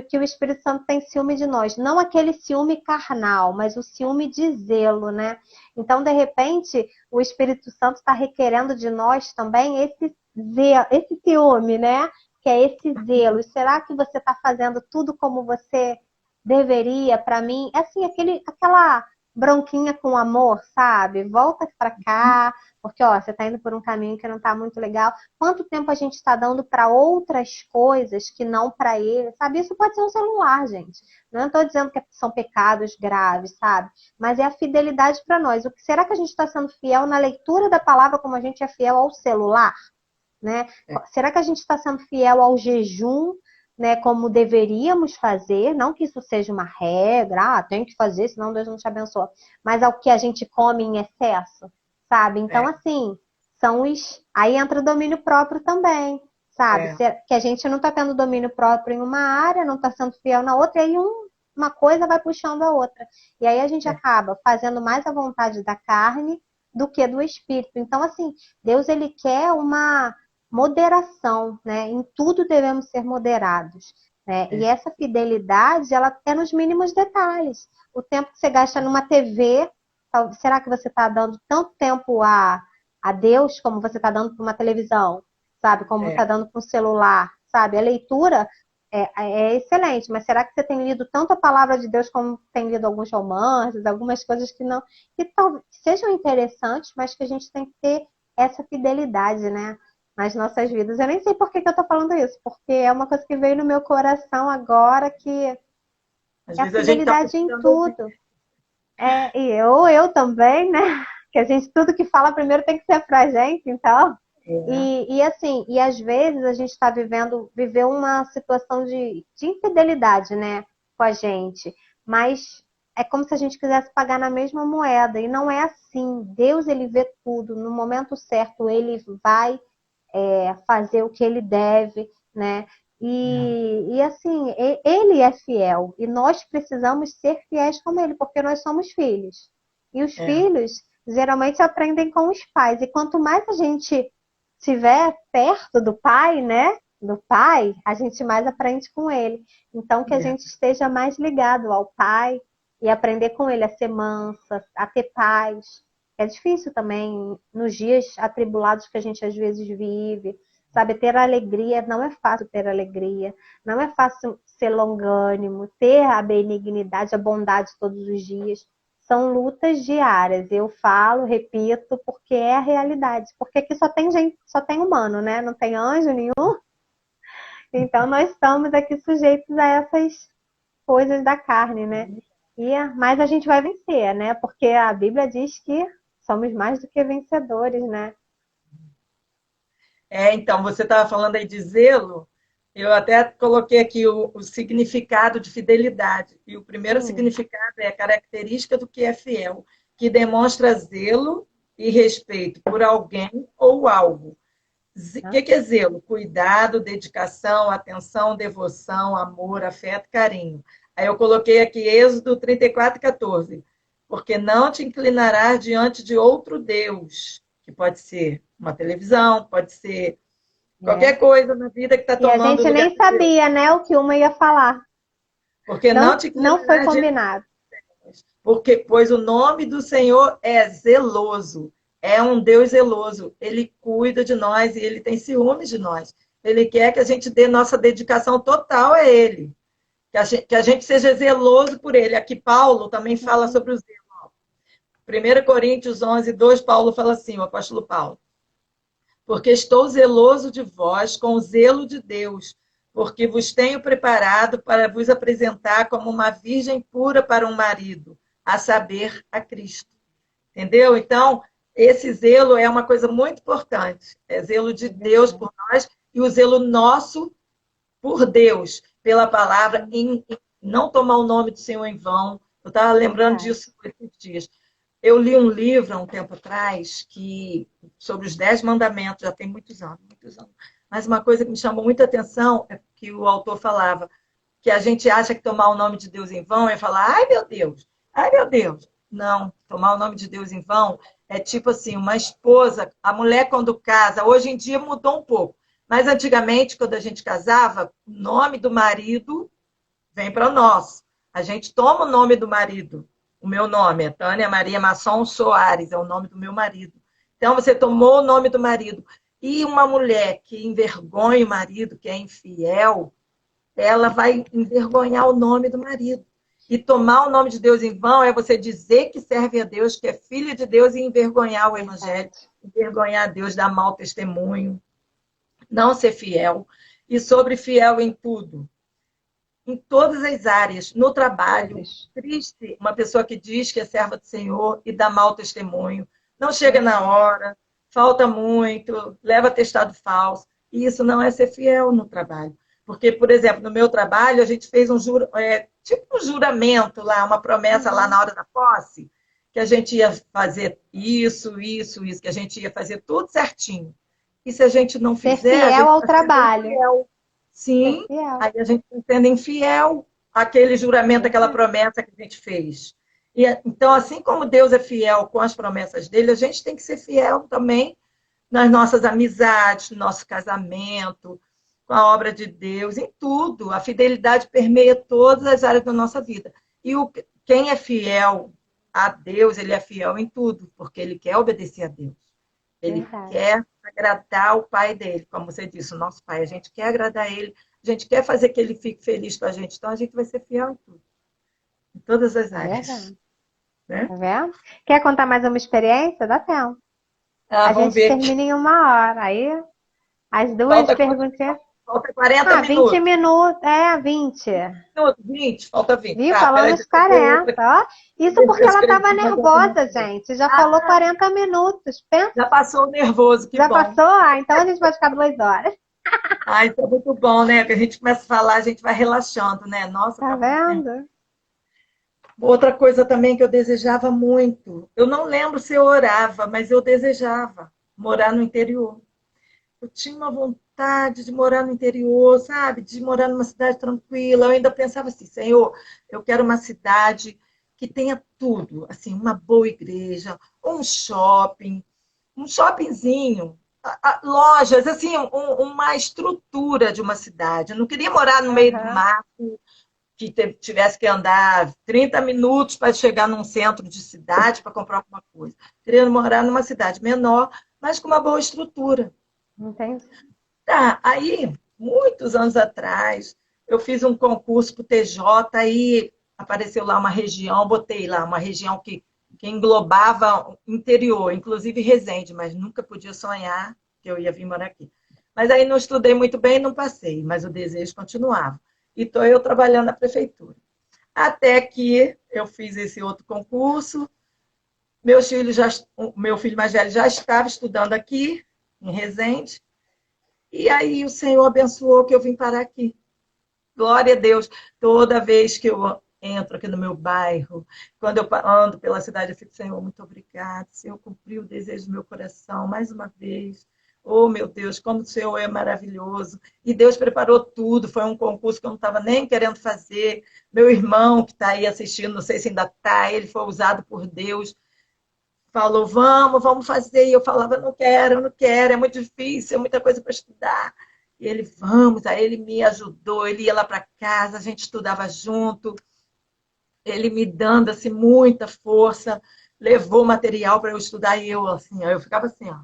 que o Espírito Santo tem ciúme de nós. Não aquele ciúme carnal, mas o ciúme de zelo, né? Então, de repente, o Espírito Santo está requerendo de nós também esse zelo, esse ciúme, né? Que é esse zelo. Será que você está fazendo tudo como você deveria? Para mim, é assim, aquela bronquinha com amor, sabe? Volta para cá, porque você está indo por um caminho que não está muito legal. Quanto tempo a gente está dando para outras coisas que não para ele, sabe? Isso pode ser um celular, gente. Não estou dizendo que são pecados graves, sabe? Mas é a fidelidade para nós. Será que a gente está sendo fiel na leitura da palavra como a gente é fiel ao celular? Né? Será que a gente está sendo fiel ao jejum, né, como deveríamos fazer? Não que isso seja uma regra, tem que fazer, senão Deus não te abençoa. Mas ao que a gente come em excesso, sabe? Então, assim, aí entra o domínio próprio também, sabe? Que a gente não está tendo domínio próprio em uma área, não está sendo fiel na outra, e aí uma coisa vai puxando a outra. E aí a gente acaba fazendo mais a vontade da carne do que do espírito. Então, assim, Deus, ele quer uma moderação, né? Em tudo devemos ser moderados, né? E essa fidelidade, ela é nos mínimos detalhes. O tempo que você gasta numa TV, será que você está dando tanto tempo a Deus como você está dando para uma televisão, sabe? Como está dando para um celular, sabe? A leitura é excelente, mas será que você tem lido tanto a palavra de Deus como tem lido alguns romances, algumas coisas que talvez sejam interessantes, mas que a gente tem que ter essa fidelidade, né? Nas nossas vidas. Eu nem sei por que eu tô falando isso, porque é uma coisa que veio no meu coração agora, que é a fidelidade em tudo. E eu também, né? Que a gente, tudo que fala primeiro tem que ser pra gente, então. E assim, e às vezes a gente está viveu uma situação de infidelidade, né? Com a gente. Mas é como se a gente quisesse pagar na mesma moeda. E não é assim. Deus, ele vê tudo. No momento certo, ele vai fazer o que ele deve, né? E assim, ele é fiel e nós precisamos ser fiéis como ele, porque nós somos filhos. E os filhos geralmente aprendem com os pais. E quanto mais a gente estiver perto do pai, né? do Pai, a gente mais aprende com Ele. Então, que a gente esteja mais ligado ao Pai e aprender com Ele a ser mansa, a ter paz. É difícil também nos dias atribulados que a gente às vezes vive. Sabe, ter alegria, não é fácil ter alegria, não é fácil ser longânimo, ter a benignidade, a bondade todos os dias. São lutas diárias. Eu falo, repito, porque é a realidade. Porque aqui só tem gente, só tem humano, né? Não tem anjo nenhum. Então nós estamos aqui sujeitos a essas coisas da carne, né? Mas a gente vai vencer, né? Porque a Bíblia diz que somos mais do que vencedores, né? Então, você estava falando aí de zelo, eu até coloquei aqui o significado de fidelidade. E o primeiro significado é a característica do que é fiel, que demonstra zelo e respeito por alguém ou algo. O que é zelo? Cuidado, dedicação, atenção, devoção, amor, afeto, carinho. Aí eu coloquei aqui Êxodo 34:14. Porque não te inclinarás diante de outro Deus, que pode ser uma televisão, pode ser qualquer coisa na vida que está E a tomando gente o lugar nem de Deus. sabia, né, o que uma ia falar. Porque não te Não foi inclinarás diante combinado. porque, pois o nome do Senhor é zeloso, é um Deus zeloso. Ele cuida de nós e ele tem ciúmes de nós. Ele quer que a gente dê nossa dedicação total a ele, que a gente seja zeloso por ele. Aqui Paulo também fala sobre o zelo. 1 Coríntios 11:2, Paulo fala assim, o apóstolo Paulo: porque estou zeloso de vós com o zelo de Deus, porque vos tenho preparado para vos apresentar como uma virgem pura para um marido, a saber, a Cristo. Entendeu? Então, esse zelo é uma coisa muito importante. É zelo de Deus por nós e o zelo nosso por Deus, pela palavra, em não tomar o nome do Senhor em vão. Eu estava lembrando disso esses dias. Eu li um livro há um tempo atrás sobre os 10 mandamentos, já tem muitos anos, muitos anos. Mas uma coisa que me chamou muita atenção é que o autor falava que a gente acha que tomar o nome de Deus em vão é falar, ai meu Deus, ai meu Deus. Não, tomar o nome de Deus em vão é tipo assim, uma esposa, a mulher quando casa, hoje em dia mudou um pouco, mas antigamente, quando a gente casava, o nome do marido vem para nós. A gente toma o nome do marido. O meu nome é Tânia Maria Masson Soares, é o nome do meu marido. Então, você tomou o nome do marido. E uma mulher que envergonha o marido, que é infiel, ela vai envergonhar o nome do marido. E tomar o nome de Deus em vão é você dizer que serve a Deus, que é filha de Deus, e envergonhar o evangelho, envergonhar a Deus, dar mau testemunho, não ser fiel. E sobre fiel em tudo, em todas as áreas, no trabalho. Triste uma pessoa que diz que é serva do Senhor e dá mau testemunho, não chega na hora, falta muito, leva atestado falso. E isso não é ser fiel no trabalho. Porque, por exemplo, no meu trabalho, a gente fez tipo um juramento lá, uma promessa lá na hora da posse, que a gente ia fazer isso, que a gente ia fazer tudo certinho. E se a gente não fizer, ser fiel a gente ao trabalho. Fiel. Sim, aí a gente está sendo infiel àquele juramento, àquela promessa que a gente fez. Então, assim como Deus é fiel com as promessas dele, a gente tem que ser fiel também nas nossas amizades, no nosso casamento, com a obra de Deus, em tudo. A fidelidade permeia todas as áreas da nossa vida. E quem é fiel a Deus, ele é fiel em tudo, porque ele quer obedecer a Deus. Ele quer agradar o pai dele, como você disse, o nosso pai. A gente quer agradar ele, a gente quer fazer que ele fique feliz com a gente. Então, a gente vai ser fiel em tudo. Em todas as áreas. Né? Tá vendo? Quer contar mais uma experiência? Dá tempo. A gente ver. termina em 1 hora. Aí, as duas perguntinhas. Falta 40 minutos. 20 minutos. 20. 20, falta 20. Viu? Falamos 40. Ó. Isso porque ela estava nervosa, gente. Já falou 40 minutos. Pensa. Já passou o nervoso, que já bom. Já passou? Então a gente vai ficar 2 horas. Isso é muito bom, né? Que a gente começa a falar, a gente vai relaxando, né? Nossa, tá vendo? Outra coisa também que eu desejava muito. Eu não lembro se eu orava, mas eu desejava morar no interior. Eu tinha uma vontade de morar no interior, sabe? De morar numa cidade tranquila. Eu ainda pensava assim, Senhor, eu quero uma cidade que tenha tudo, assim, uma boa igreja, um shoppingzinho, lojas, assim, uma estrutura de uma cidade. Eu não queria morar no meio do Aham. mato, que tivesse que andar 30 minutos para chegar num centro de cidade para comprar alguma coisa. Queria morar numa cidade menor, mas com uma boa estrutura. Entendi. Tá, aí, muitos anos atrás, eu fiz um concurso para o TJ, aí apareceu lá uma região, botei lá uma região que englobava o interior, inclusive Resende, mas nunca podia sonhar que eu ia vir morar aqui. Mas aí não estudei muito bem e não passei, mas o desejo continuava. E estou eu trabalhando na prefeitura. Até que eu fiz esse outro concurso, o meu filho mais velho já estava estudando aqui, em Resende, e aí o Senhor abençoou que eu vim parar aqui. Glória a Deus. Toda vez que eu entro aqui no meu bairro, quando eu ando pela cidade, eu fico, Senhor, muito obrigado. Senhor, cumpriu o desejo do meu coração mais uma vez. Oh, meu Deus, como o Senhor é maravilhoso. E Deus preparou tudo. Foi um concurso que eu não estava nem querendo fazer. Meu irmão, que está aí assistindo, não sei se ainda está, ele foi usado por Deus, falou, vamos fazer. E eu falava, eu não quero, é muito difícil, é muita coisa para estudar. E ele, vamos. Aí ele me ajudou, ele ia lá para casa, a gente estudava junto, ele me dando assim, muita força, levou material para eu estudar e eu, assim, eu ficava assim, ó.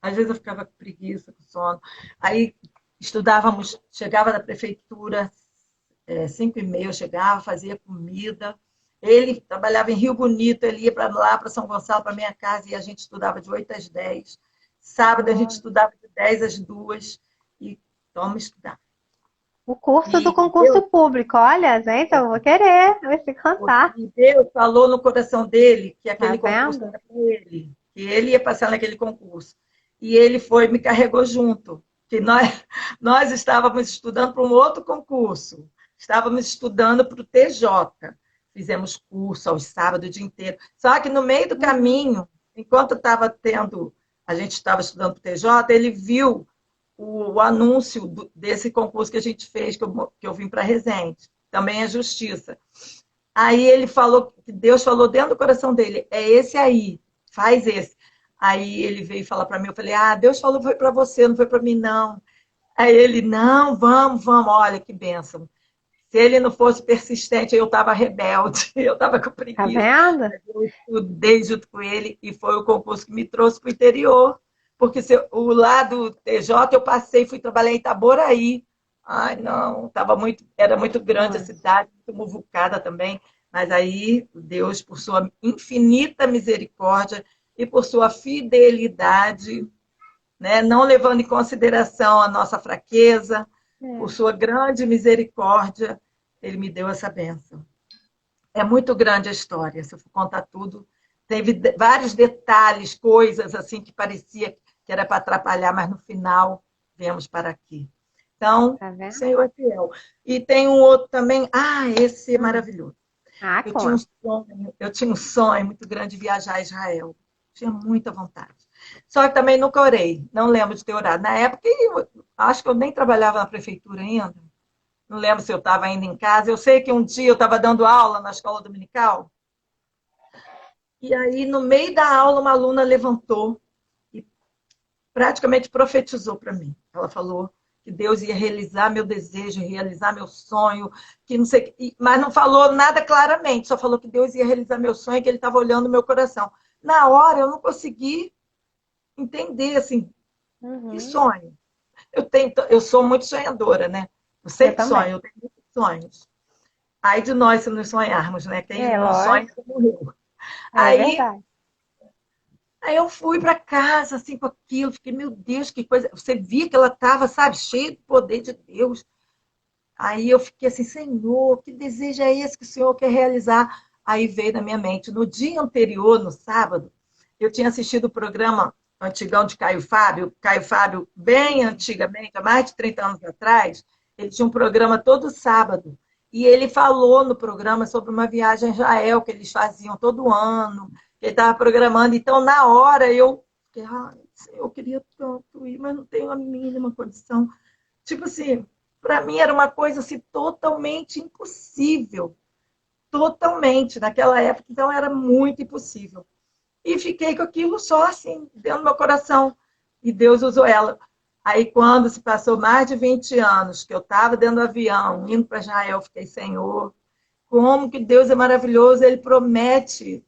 Às vezes eu ficava com preguiça, com sono. Aí estudávamos, chegava da prefeitura, 5h30 eu chegava, fazia comida. Ele trabalhava em Rio Bonito, ele ia para lá, para São Gonçalo, para minha casa, e a gente estudava de 8 às 10. Sábado a gente Ó, estudava de 10 às 2 e toma estudar. o curso do E concurso Deus, público. Olha, gente, eu vou querer. Vou te contar. e Deus falou no coração dele que Tá aquele concurso vendo? era para ele, que ele ia passar naquele concurso. E ele foi me carregou junto, que nós estávamos estudando para um outro concurso, estávamos estudando para o TJ. Fizemos curso aos sábados o dia inteiro. Só que no meio do Uhum. caminho, enquanto estava tendo, a gente estava estudando para o TJ, ele viu o anúncio desse concurso que a gente fez, que eu vim para Resende. Também é justiça. Aí ele falou, que Deus falou dentro do coração dele, é esse aí, faz esse. Aí ele veio falar para mim, eu falei, Deus falou foi para você, não foi para mim não. Aí ele, não, vamos, olha que bênção. Se ele não fosse persistente, eu estava rebelde, eu estava com Tá preguiça. vendo? Eu estudei junto com ele e foi o concurso que me trouxe para o interior. Porque o lado TJ eu passei, fui trabalhar em Itaboraí. Ai, não, era muito grande a Nossa. cidade, muito muvucada também. Mas aí, Deus, por sua infinita misericórdia e por sua fidelidade, né, não levando em consideração a nossa fraqueza, por É. sua grande misericórdia, ele me deu essa bênção. É muito grande a história, se eu for contar tudo. Teve vários detalhes, coisas assim que parecia que era para atrapalhar, mas no final viemos para aqui. Então, Tá o vendo? Senhor é fiel. E tem um outro também, esse é Hum. maravilhoso. Ah, Eu tinha um conta. sonho, eu tinha um sonho muito grande de viajar a Israel. Tinha muita vontade. Só que também nunca orei, não lembro de ter orado. Na época, eu acho que eu nem trabalhava na prefeitura ainda. Não lembro se eu estava ainda em casa. Eu sei que um dia eu estava dando aula na escola dominical. E aí, no meio da aula, uma aluna levantou e praticamente profetizou para mim. Ela falou que Deus ia realizar meu desejo, realizar meu sonho, que não sei, mas não falou nada claramente, só falou que Deus ia realizar meu sonho, que Ele estava olhando o meu coração. Na hora, eu não consegui entender assim, que Uhum. sonho. Eu sou muito sonhadora, né? Eu Eu sempre sonho, também. eu tenho muitos sonhos. Ai de nós se não sonharmos, né? Quem É, não sonha lógico. morreu. É Aí verdade. Aí eu fui para casa, assim, com aquilo, fiquei, meu Deus, que coisa. Você via que ela estava, sabe, cheia do poder de Deus. Aí eu fiquei assim, Senhor, que desejo é esse que o Senhor quer realizar? Aí veio na minha mente. No dia anterior, no sábado, eu tinha assistido o programa antigão de Caio Fábio. Caio Fábio, bem antigamente, há mais de 30 anos atrás, ele tinha um programa todo sábado. E ele falou no programa sobre uma viagem a Israel que eles faziam todo ano, que ele estava programando. Então, na hora, eu fiquei, eu queria tanto ir, mas não tenho a mínima condição. Tipo assim, para mim era uma coisa assim, totalmente impossível. Totalmente. Naquela época, então, era muito impossível. E fiquei com aquilo só assim, dentro do meu coração. E Deus usou ela. Aí, quando se passou mais de 20 anos, que eu estava dentro do avião, indo para Israel, eu fiquei, Senhor, como que Deus é maravilhoso, Ele promete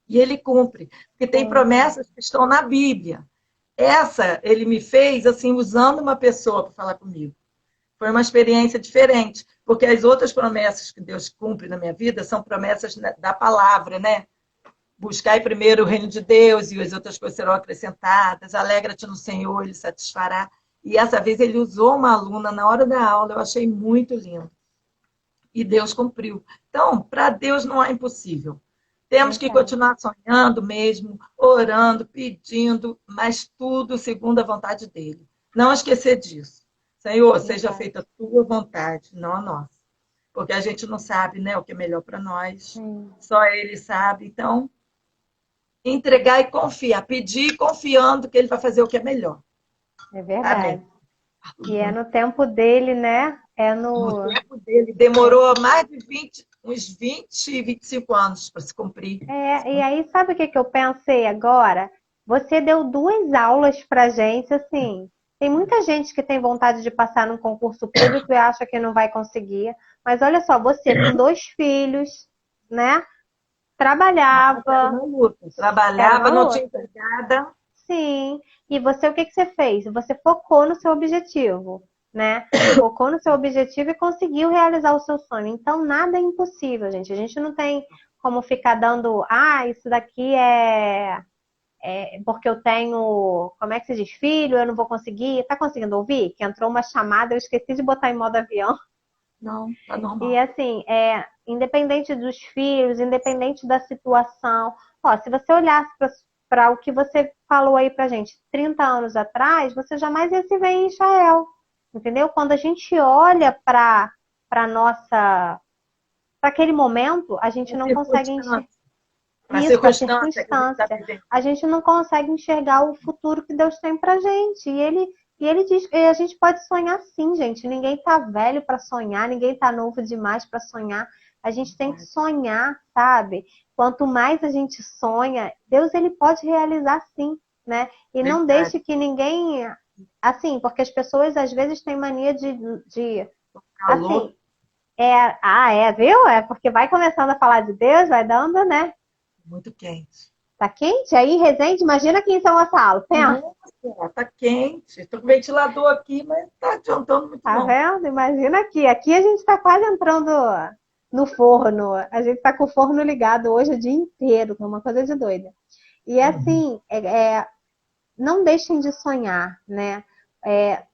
e Ele cumpre. Porque tem promessas que estão na Bíblia. Essa Ele me fez, assim, usando uma pessoa para falar comigo. Foi uma experiência diferente, porque as outras promessas que Deus cumpre na minha vida são promessas da palavra, né? Buscai primeiro o reino de Deus e as outras coisas serão acrescentadas. Alegra-te no Senhor, Ele satisfará. E essa vez ele usou uma aluna na hora da aula, eu achei muito lindo. E Deus cumpriu. Então, para Deus não é impossível. Temos que continuar sonhando mesmo, orando, pedindo, mas tudo segundo a vontade dele. Não esquecer disso. Senhor, seja feita a tua vontade, não a nossa. Porque a gente não sabe, né, o que é melhor para nós. Só ele sabe. Então, entregar e confiar. Pedir confiando que ele vai fazer o que é melhor. É verdade. Amém. E é no tempo dele, né? No tempo dele. Demorou mais de uns 20, 25 anos para se cumprir. E aí, sabe o que eu pensei agora? Você deu 2 aulas pra gente, assim. Tem muita gente que tem vontade de passar num concurso público e acha que não vai conseguir. Mas olha só, você com 2 filhos, né? Trabalhava. Não tinha empregada. Sim. E você, o que você fez? Você focou no seu objetivo, né? Focou no seu objetivo e conseguiu realizar o seu sonho. Então, nada é impossível, gente. A gente não tem como ficar dando, isso daqui é porque eu tenho, como é que se diz, filho, eu não vou conseguir. Tá conseguindo ouvir? Que entrou uma chamada, eu esqueci de botar em modo avião. Não, tá normal. E assim, independente dos filhos, independente da situação, se você olhasse para o que você falou aí pra gente 30 anos atrás, você jamais ia se ver em Israel. Entendeu? Quando a gente olha para nossa, para aquele momento, a gente não consegue enxergar. Isso, a circunstância. A gente não consegue enxergar o futuro que Deus tem pra gente. E ele diz que a gente pode sonhar sim, gente. Ninguém tá velho para sonhar, ninguém tá novo demais para sonhar. A gente tem que sonhar, sabe? Quanto mais a gente sonha, Deus ele pode realizar sim, né? E não deixe que ninguém, assim, porque as pessoas às vezes têm mania de assim, viu? É porque vai começando a falar de Deus, vai dando, né? Muito quente. Tá quente? Aí, Resende, imagina aqui em São Gonçalo. Pensa. Nossa, tá quente. Estou com ventilador aqui, mas tá adiantando muito. Tá vendo? Imagina aqui. Aqui a gente tá quase entrando no forno. A gente tá com o forno ligado hoje o dia inteiro, que é uma coisa de doida. E assim, não deixem de sonhar, né?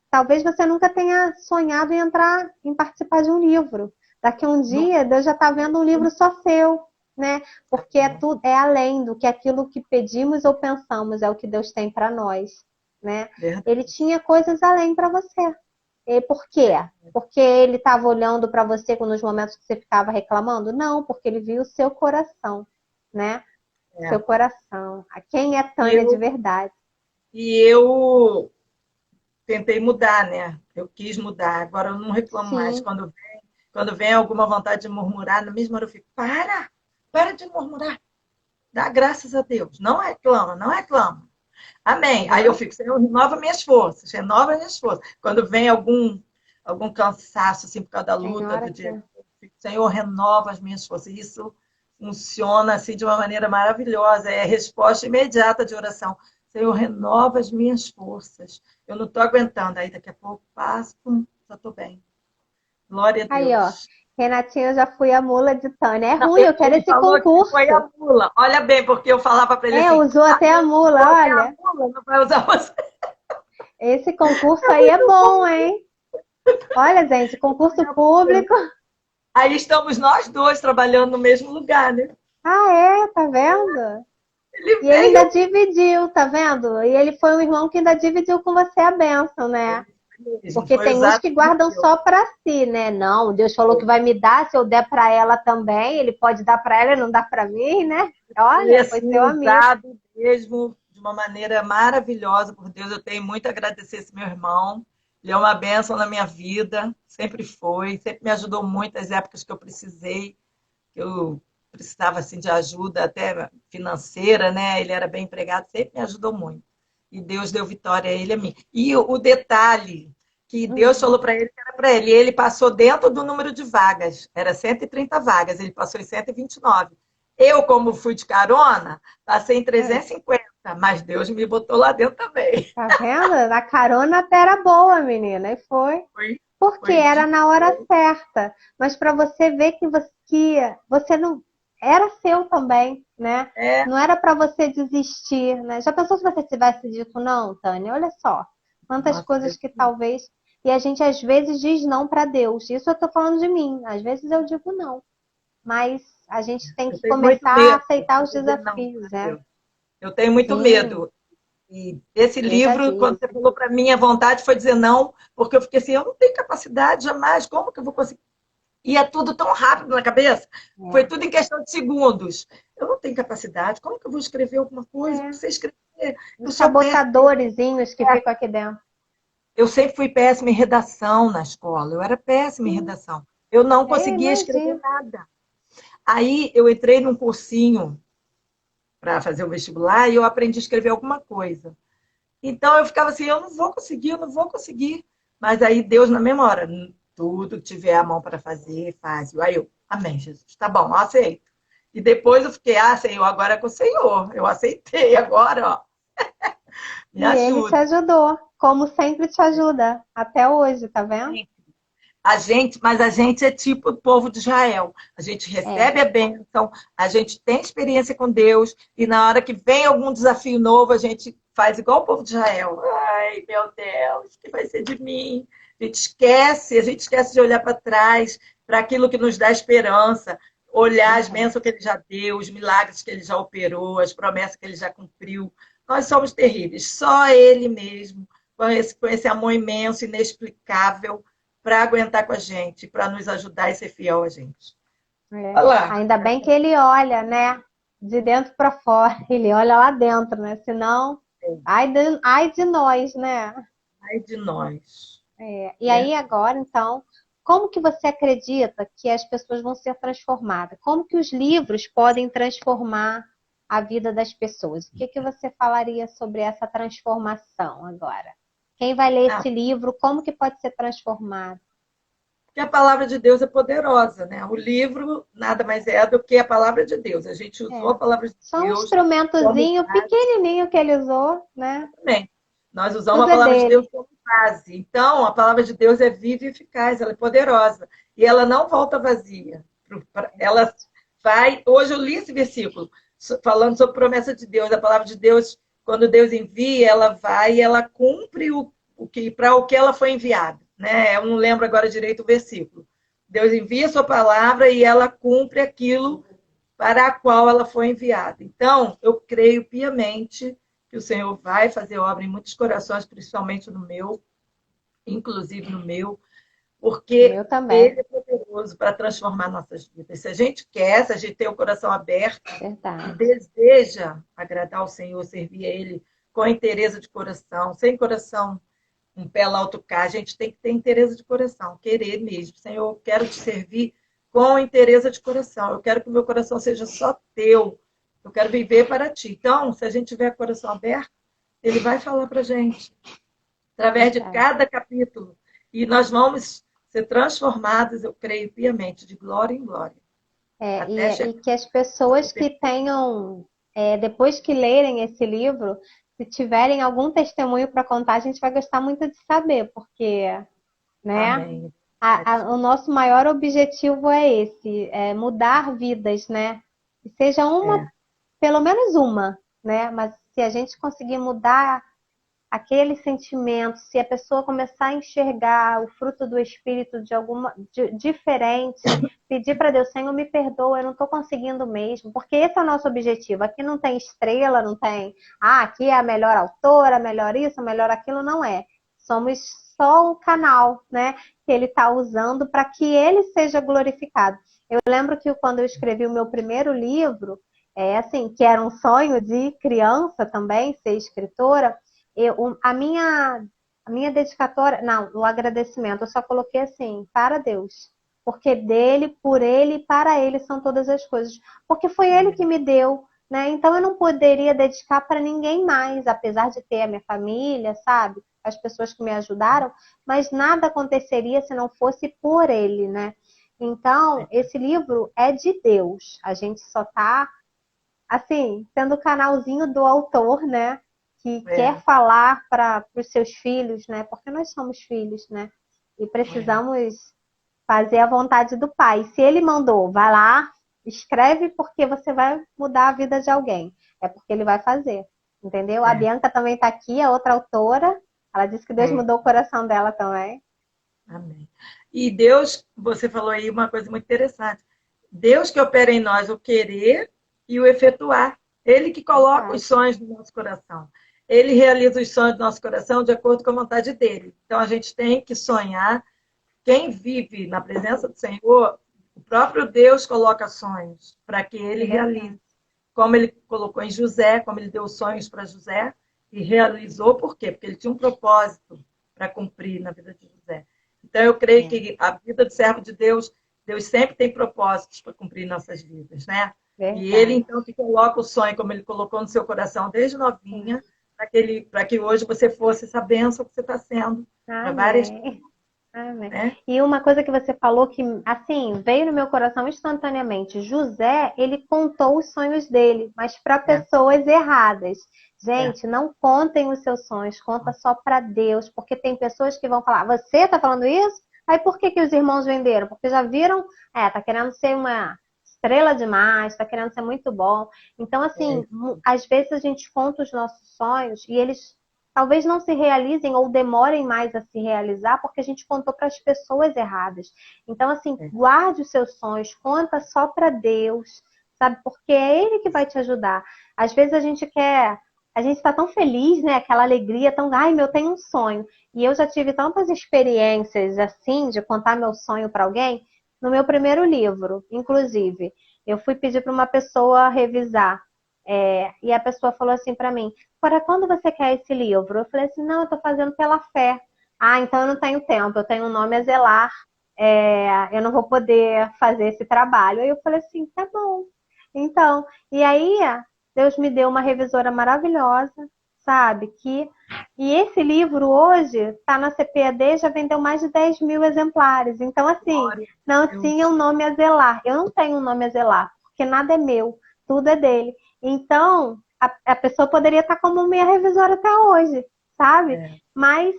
Talvez você nunca tenha sonhado em participar de um livro. Daqui a um dia, Deus já tá vendo um livro só seu. Né? Porque é além do que aquilo que pedimos ou pensamos, é o que Deus tem para nós, né? Ele tinha coisas além para você. E por quê? Porque ele estava olhando para você nos momentos que você ficava reclamando? Não, porque ele viu o seu coração, né? Seu coração. A quem é Tânia de verdade. E eu tentei mudar, né? Eu quis mudar. Agora eu não reclamo mais. Quando vem alguma vontade de murmurar, na mesma hora eu fico, para de murmurar. Dá graças a Deus. Não reclama, não reclama. Amém. Aí eu fico, Senhor, renova minhas forças. Renova minhas forças. Quando vem algum cansaço, assim, por causa da luta do dia, eu fico, Senhor, renova as minhas forças. Isso funciona, assim, de uma maneira maravilhosa. É resposta imediata de oração. Senhor, renova as minhas forças. Eu não estou aguentando. Aí daqui a pouco passo, já estou bem. Glória a Deus. Aí, ó. Renatinha, eu já fui a mula de Tânia. É ruim, eu quero esse concurso. Foi a mula. Olha bem, porque eu falava para ele assim... usou até a mula, olha. A mula, não vai usar você. Esse concurso aí é bom, hein? Olha, gente, concurso público. Aí estamos nós dois trabalhando no mesmo lugar, né? Tá vendo? Ele ainda dividiu, tá vendo? E ele foi um irmão que ainda dividiu com você a bênção, né? Porque tem uns que guardam só para si, né? Não, Deus falou que vai me dar, se eu der para ela também, ele pode dar para ela e não dar para mim, né? Olha, foi seu amigo. Mesmo de uma maneira maravilhosa, por Deus, eu tenho muito a agradecer esse meu irmão. Ele é uma bênção na minha vida, sempre foi, sempre me ajudou muito nas épocas que eu precisei, que eu precisava assim de ajuda até financeira, né? Ele era bem empregado, sempre me ajudou muito. e Deus deu vitória a ele e a mim. E o detalhe que Deus Uhum. falou para ele que era para ele, e ele passou dentro do número de vagas, era 130 vagas, ele passou em 129. Eu, como fui de carona, passei em É. 350, mas Deus me botou lá dentro também. Tá vendo? A carona até era boa, menina, e foi. Foi, Porque foi era de na hora certa. Mas para você ver que você não era seu também, né? é, Não era para você desistir, né? Já pensou se você tivesse dito não, Tânia? Olha só, quantas nossa, coisas Deus, que talvez e a gente às vezes diz não para Deus. Isso eu tô falando de mim. Às vezes eu digo não, mas a gente tem eu que tenho muito começar a medo aceitar de os dizer não para desafios, né? Deus. Eu tenho muito Sim, medo. E esse eu já livro, quando disse. você falou para mim, a vontade foi dizer não, porque eu fiquei assim, eu não tenho capacidade jamais, como que eu vou conseguir? E é tudo tão rápido na cabeça, foi É. tudo em questão de segundos. Eu não tenho capacidade, como que eu vou escrever alguma coisa? Eu não É. sei escrever, eu Os sou péssima. sabotadorzinhos que ficam aqui dentro. Eu sempre fui péssima em redação na escola, eu era péssima em Sim, redação. Eu não eu conseguia escrever imagino. nada. Aí eu entrei num cursinho para fazer o vestibular e eu aprendi a escrever alguma coisa. Então eu ficava assim, eu não vou conseguir, eu não vou conseguir. Mas aí Deus, na mesma hora, tudo que tiver a mão para fazer, faz. Aí eu, amém, Jesus, tá bom, eu aceito. E depois eu fiquei, Senhor, agora é com o Senhor. Eu aceitei, agora, ó, me E ele te ajuda. ajudou, como sempre te ajuda, até hoje, tá vendo? Mas a gente é tipo o povo de Israel. A gente É, recebe a bênção, a gente tem experiência com Deus, e na hora que vem algum desafio novo, a gente faz igual o povo de Israel. Ai, meu Deus, o que vai ser de mim? A gente esquece de olhar para trás, para aquilo que nos dá esperança, olhar as verdade. bênçãos que ele já deu, os milagres que ele já operou, as promessas que ele já cumpriu. Nós somos terríveis, só ele mesmo, com esse amor imenso, inexplicável para aguentar com a gente, para nos ajudar e ser fiel a gente. É. Olha lá. Ainda bem que ele olha, né? De dentro para fora. Ele olha lá dentro, né? Senão, ai de nós, né? Ai de nós. É. E É. aí agora, então, como que você acredita que as pessoas vão ser transformadas? Como que os livros podem transformar a vida das pessoas? O que que você falaria sobre essa transformação agora? Quem vai ler Ah, esse livro, como que pode ser transformado? porque a palavra de Deus é poderosa, né? O livro nada mais é do que a palavra de Deus. A gente usou a É. palavra de Só um Deus como instrumentozinho base pequenininho que ele usou, né? também. Nós usamos a Tudo é palavra de Deus dele. como base. Então, a palavra de Deus é viva e eficaz, ela é poderosa. E ela não volta vazia. Ela vai. Hoje eu li esse versículo falando sobre promessa de Deus. A palavra de Deus, quando Deus envia, ela vai e ela cumpre para o que ela foi enviada. Né? Eu não lembro agora direito o versículo. Deus envia a sua palavra e ela cumpre aquilo para a qual ela foi enviada. Então, eu creio piamente que o Senhor vai fazer obra em muitos corações, principalmente no meu, inclusive no meu, O porque meu também. Ele é poderoso para transformar nossas vidas. Se a gente quer, se a gente tem o coração aberto e Verdade. deseja agradar ao Senhor, servir a Ele com interesse de coração, sem coração um pé lá, outro cá, a gente tem que ter interesse de coração, querer mesmo. Senhor, eu quero te servir com interesse de coração. Eu quero que o meu coração seja só teu. Eu quero viver para ti. Então, se a gente tiver coração aberto, ele vai falar para a gente, através de Verdade. cada capítulo. E nós vamos ser transformados, eu creio piamente, de glória em glória, É, até e chegar que as ao pessoas que perfeito. tenham, depois que lerem esse livro, se tiverem algum testemunho para contar, a gente vai gostar muito de saber, porque, né, Amém. o nosso maior objetivo é esse, é mudar vidas, né? Que seja uma, É, pelo menos uma, né? Mas se a gente conseguir mudar aquele sentimento, se a pessoa começar a enxergar o fruto do espírito de alguma diferente, pedir para Deus, Senhor, me perdoa, eu não estou conseguindo mesmo, porque esse é o nosso objetivo. Aqui não tem estrela, não tem, aqui é a melhor autora, melhor isso, melhor aquilo, não é. Somos só um canal, né, que ele está usando para que ele seja glorificado. Eu lembro que quando eu escrevi o meu primeiro livro, assim, que era um sonho de criança também, ser escritora, a minha dedicatória, não, o agradecimento, eu só coloquei assim, para Deus. Porque dele, por ele e para ele são todas as coisas. Porque foi ele que me deu. né? Então eu não poderia dedicar para ninguém mais, apesar de ter a minha família, sabe? As pessoas que me ajudaram, mas nada aconteceria se não fosse por ele, né? Então, esse livro é de Deus. A gente só tá, assim, sendo o canalzinho do autor, né? Que quer falar para os seus filhos, né? Porque nós somos filhos, né? E precisamos fazer a vontade do pai. Se ele mandou, vai lá, escreve porque você vai mudar a vida de alguém. É porque ele vai fazer, entendeu? A Bianca também está aqui, a outra autora. Ela disse que Deus mudou o coração dela também. Amém. E Deus, você falou aí uma coisa muito interessante. Deus que opera em nós o querer e o efetuar. Ele que coloca os sonhos no nosso coração. Ele realiza os sonhos do nosso coração de acordo com a vontade dele. Então a gente tem que sonhar. Quem vive na presença do Senhor, o próprio Deus coloca sonhos para que ele realize. Como ele colocou em José, como ele deu sonhos para José e realizou, por quê? Porque ele tinha um propósito para cumprir na vida de José. Então, eu creio que a vida do servo de Deus, Deus sempre tem propósitos para cumprir em nossas vidas, né? Verdade. E ele, então, que coloca o sonho, como ele colocou no seu coração desde novinha, para que hoje você fosse essa bênção que você está sendo para várias pessoas. Né? E uma coisa que você falou que, assim, veio no meu coração instantaneamente. José, ele contou os sonhos dele, mas para pessoas erradas. Gente, não contem os seus sonhos, conta só para Deus, porque tem pessoas que vão falar, você tá falando isso? Aí por que os irmãos venderam? Porque já viram, tá querendo ser uma estrela demais, tá querendo ser muito bom. Então, assim, às vezes a gente conta os nossos sonhos e eles talvez não se realizem ou demorem mais a se realizar porque a gente contou para as pessoas erradas. Então, assim, guarde os seus sonhos, conta só para Deus, sabe? Porque é Ele que vai te ajudar. Às vezes a gente está tão feliz, né? Aquela alegria, tão, ai, eu tenho um sonho. E eu já tive tantas experiências assim, de contar meu sonho para alguém, no meu primeiro livro, inclusive. Eu fui pedir para uma pessoa revisar. E a pessoa falou assim para mim, para quando você quer esse livro? Eu falei assim, não, eu estou fazendo pela fé. Ah, então eu não tenho tempo, eu tenho um nome a zelar, eu não vou poder fazer esse trabalho. Aí eu falei assim, tá bom. Então, e aí Deus me deu uma revisora maravilhosa, sabe? E esse livro hoje está na CPAD, já vendeu mais de 10.000 exemplares. Então, assim, não tinha um nome a zelar. Eu não tenho um nome a zelar, porque nada é meu, tudo é dele. Então, a pessoa poderia estar como minha revisora até hoje, sabe? Mas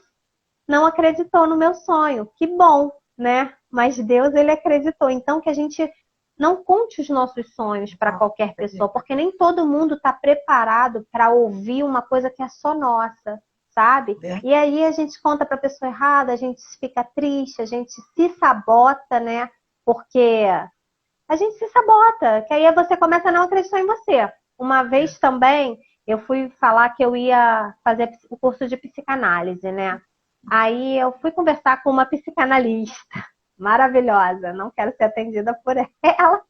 não acreditou no meu sonho. Que bom, né? Mas Deus, ele acreditou. Então, que a gente não conte os nossos sonhos para qualquer pessoa, porque nem todo mundo está preparado para ouvir uma coisa que é só nossa, sabe? E aí a gente conta para a pessoa errada, a gente fica triste, a gente se sabota, né? Porque a gente se sabota, que aí você começa a não acreditar em você. Uma vez também, eu fui falar que eu ia fazer o curso de psicanálise, né? Aí eu fui conversar com uma psicanalista maravilhosa, não quero ser atendida por ela.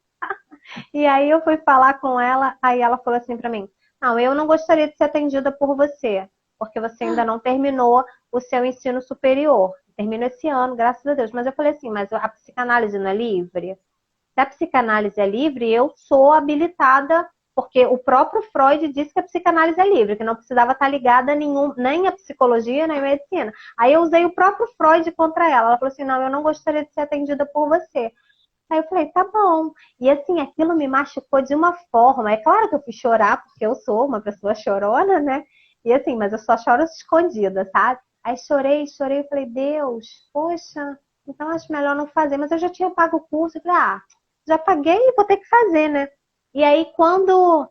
E aí eu fui falar com ela, aí ela falou assim pra mim, não, eu não gostaria de ser atendida por você, porque você ainda não terminou o seu ensino superior. Termina esse ano, graças a Deus. Mas eu falei assim, mas a psicanálise não é livre? Se a psicanálise é livre, eu sou habilitada, porque o próprio Freud disse que a psicanálise é livre, que não precisava estar ligada a nem a psicologia, nem a medicina. Aí eu usei o próprio Freud contra ela. Ela falou assim, não, eu não gostaria de ser atendida por você. Aí eu falei, tá bom. E assim, aquilo me machucou de uma forma. É claro que eu fui chorar, porque eu sou uma pessoa chorona, né? E assim, mas eu só choro escondida, sabe? Aí chorei e falei, Deus, poxa, então acho melhor não fazer. Mas eu já tinha pago o curso, eu falei, já paguei e vou ter que fazer, né? E aí, quando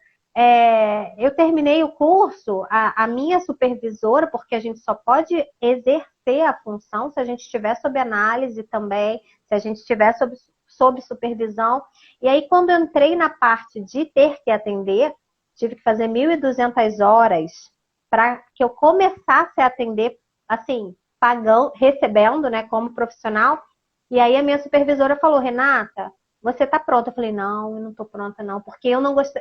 eu terminei o curso, a minha supervisora, porque a gente só pode exercer a função se a gente estiver sob análise também, se a gente estiver sob supervisão. E aí, quando eu entrei na parte de ter que atender, tive que fazer 1.200 horas para que eu começasse a atender, assim, pagando, recebendo, né, como profissional. E aí, a minha supervisora falou, Renata, você tá pronta? Eu falei, não, eu não tô pronta não, porque eu não gosto,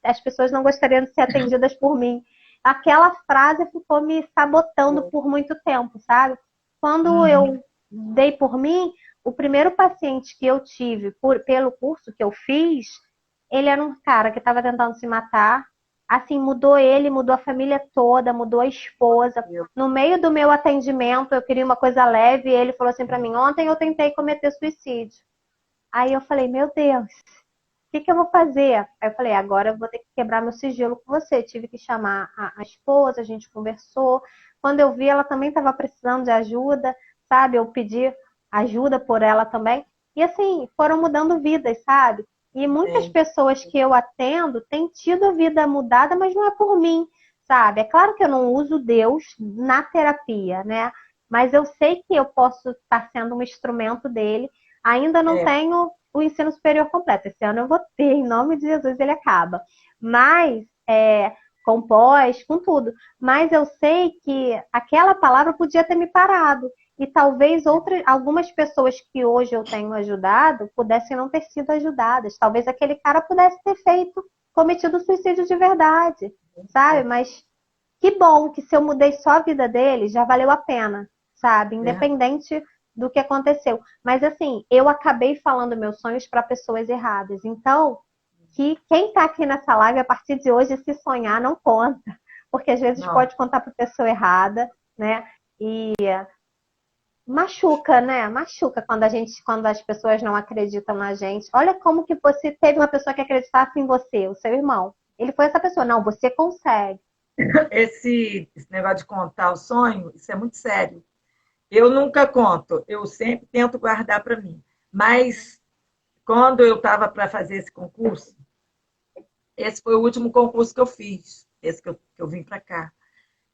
as pessoas não gostariam de ser atendidas por mim. Aquela frase ficou me sabotando por muito tempo, sabe? Quando eu dei por mim, o primeiro paciente que eu tive pelo curso que eu fiz, ele era um cara que estava tentando se matar. Assim, mudou ele, mudou a família toda, mudou a esposa. No meio do meu atendimento, eu queria uma coisa leve, e ele falou assim para mim: ontem eu tentei cometer suicídio. Aí eu falei: meu Deus, o que eu vou fazer? Aí eu falei: agora eu vou ter que quebrar meu sigilo com você. Tive que chamar a esposa, a gente conversou. Quando eu vi, ela também estava precisando de ajuda, sabe? Eu pedi ajuda por ela também. E assim, foram mudando vidas, sabe? E muitas pessoas que eu atendo têm tido a vida mudada, mas não é por mim, sabe? É claro que eu não uso Deus na terapia, né? Mas eu sei que eu posso estar sendo um instrumento dele. Ainda não tenho o ensino superior completo. Esse ano eu vou ter, em nome de Jesus, ele acaba. Mas, com pós, com tudo. Mas eu sei que aquela palavra podia ter me parado. E talvez algumas pessoas que hoje eu tenho ajudado pudessem não ter sido ajudadas. Talvez aquele cara pudesse ter cometido suicídio de verdade, sabe? Mas que bom que se eu mudei só a vida dele, já valeu a pena, sabe? Independente do que aconteceu. Mas assim, eu acabei falando meus sonhos para pessoas erradas. Então, que quem está aqui nessa live, a partir de hoje, se sonhar, não conta. Porque às vezes pode contar para pessoa errada, né? E machuca, né? Machuca quando as pessoas não acreditam na gente. Olha como que você teve uma pessoa que acreditasse em você, o seu irmão. Ele foi essa pessoa. Não, você consegue. Esse negócio de contar o sonho, isso é muito sério. Eu nunca conto, eu sempre tento guardar para mim. Mas quando eu estava para fazer esse concurso, esse foi o último concurso que eu fiz, esse que eu vim para cá.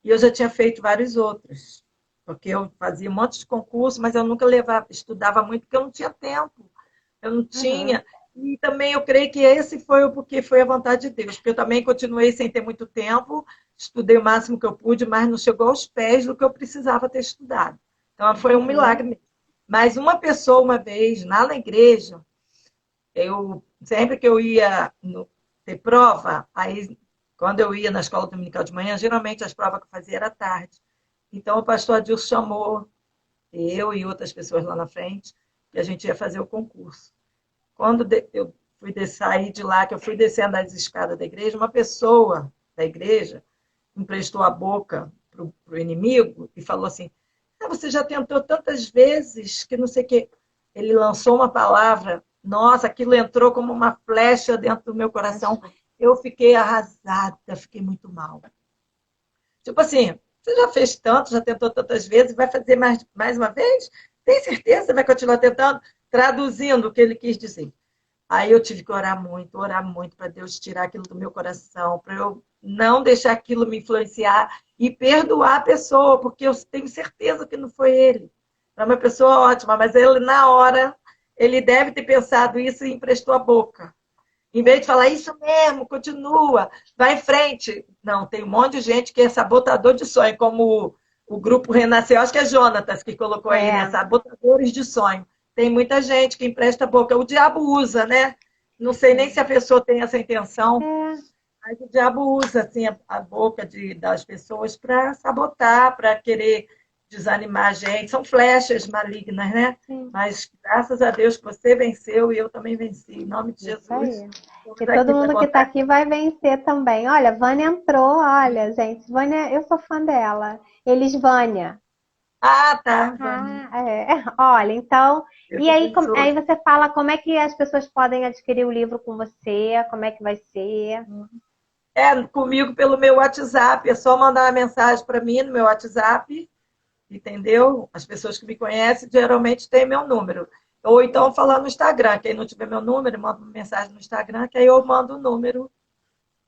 E eu já tinha feito vários outros, porque eu fazia um monte de concurso, mas eu nunca estudava muito, porque eu não tinha tempo. Eu não tinha. E também eu creio que esse foi o porque foi a vontade de Deus, porque eu também continuei sem ter muito tempo, estudei o máximo que eu pude, mas não chegou aos pés do que eu precisava ter estudado. Então foi um milagre. Mas uma pessoa, uma vez, lá na igreja, sempre que eu ia ter prova, aí quando eu ia na escola dominical de manhã, geralmente as provas que eu fazia era à tarde. Então o pastor Adilson chamou eu e outras pessoas lá na frente, e a gente ia fazer o concurso. Quando eu fui sair de lá, que eu fui descendo as escadas da igreja, uma pessoa da igreja emprestou a boca para o inimigo e falou assim: você já tentou tantas vezes que não sei o quê. Ele lançou uma palavra, nossa, aquilo entrou como uma flecha dentro do meu coração. Eu fiquei arrasada, fiquei muito mal. Tipo assim, você já fez tanto, já tentou tantas vezes, vai fazer mais uma vez? Tem certeza? Vai continuar tentando? Traduzindo o que ele quis dizer. Aí eu tive que orar muito para Deus tirar aquilo do meu coração, para eu não deixar aquilo me influenciar e perdoar a pessoa, porque eu tenho certeza que não foi ele. É uma pessoa ótima, mas ele, na hora, ele deve ter pensado isso e emprestou a boca. Em vez de falar, isso mesmo, continua, vai em frente. Não, tem um monte de gente que é sabotador de sonho, como o grupo Renasceu, acho que é Jonatas que colocou aí, né? Sabotadores de sonho. Tem muita gente que empresta a boca. O diabo usa, né? Não sei nem se a pessoa tem essa intenção, mas o diabo usa assim, a boca das pessoas para sabotar, para querer desanimar a gente. São flechas malignas, né? Mas graças a Deus que você venceu e eu também venci. Em nome de Jesus. E todo mundo que está aqui vai vencer também. Olha, Vânia entrou, olha, gente. Vânia, eu sou fã dela. Elisvânia. Ah, tá. Olha, então. E aí você fala como é que as pessoas podem adquirir o livro com você, como é que vai ser? Comigo pelo meu WhatsApp. É só mandar uma mensagem para mim no meu WhatsApp. Entendeu? As pessoas que me conhecem geralmente têm meu número. Ou então falar no Instagram. Quem não tiver meu número, manda uma mensagem no Instagram, que aí eu mando o número.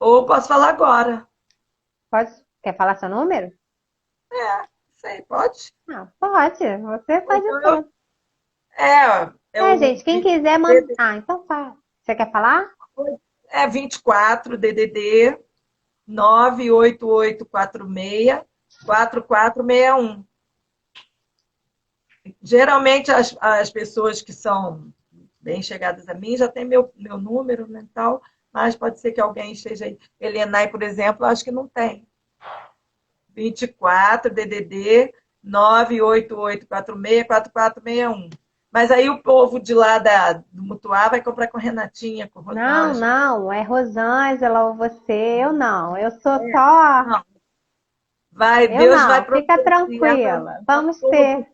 Ou posso falar agora. Pode? Quer falar seu número? Sei, pode? Pode. Você pode tudo. Gente, quem quiser mandar. Então fala. Você quer falar? 24 DDD 98846 4461. Geralmente as pessoas que são bem chegadas a mim já tem meu número, né, tal, mas pode ser que alguém esteja aí. Helenay, por exemplo, acho que não tem. 24 DDD 98846 4461. Mas aí o povo de lá do Mutuá vai comprar com Renatinha, com Não, Rosângela. não, é Rosângela ou você, eu não. Eu sou É, só. não, Eu Deus vai não, fica providenciar tranquila. para Vamos ter. todo.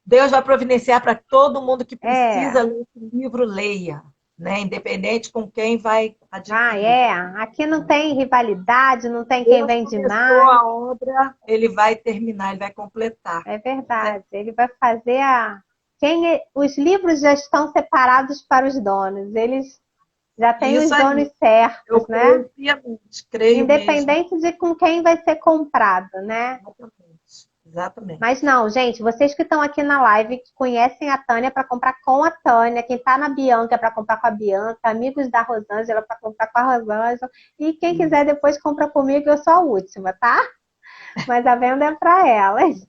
Deus vai providenciar para todo mundo que É. precisa ler esse livro, leia, né? Independente com quem vai Ah, adquirir. é. Aqui não tem rivalidade, não tem quem Deus vende começou mais. a obra, ele vai terminar, ele vai completar. É Né? verdade. Ele vai fazer a. Os livros já estão separados para os donos. Eles já têm os Isso donos aí, eu certos, né? creio piamente, creio mesmo. Independente de com quem vai ser comprado, né? Exatamente. Exatamente. Mas não, gente, vocês que estão aqui na live, que conhecem a Tânia para comprar com a Tânia, quem está na Bianca é para comprar com a Bianca, amigos da Rosângela para comprar com a Rosângela, e quem quiser depois compra comigo, eu sou a última, tá? Mas a venda é para elas.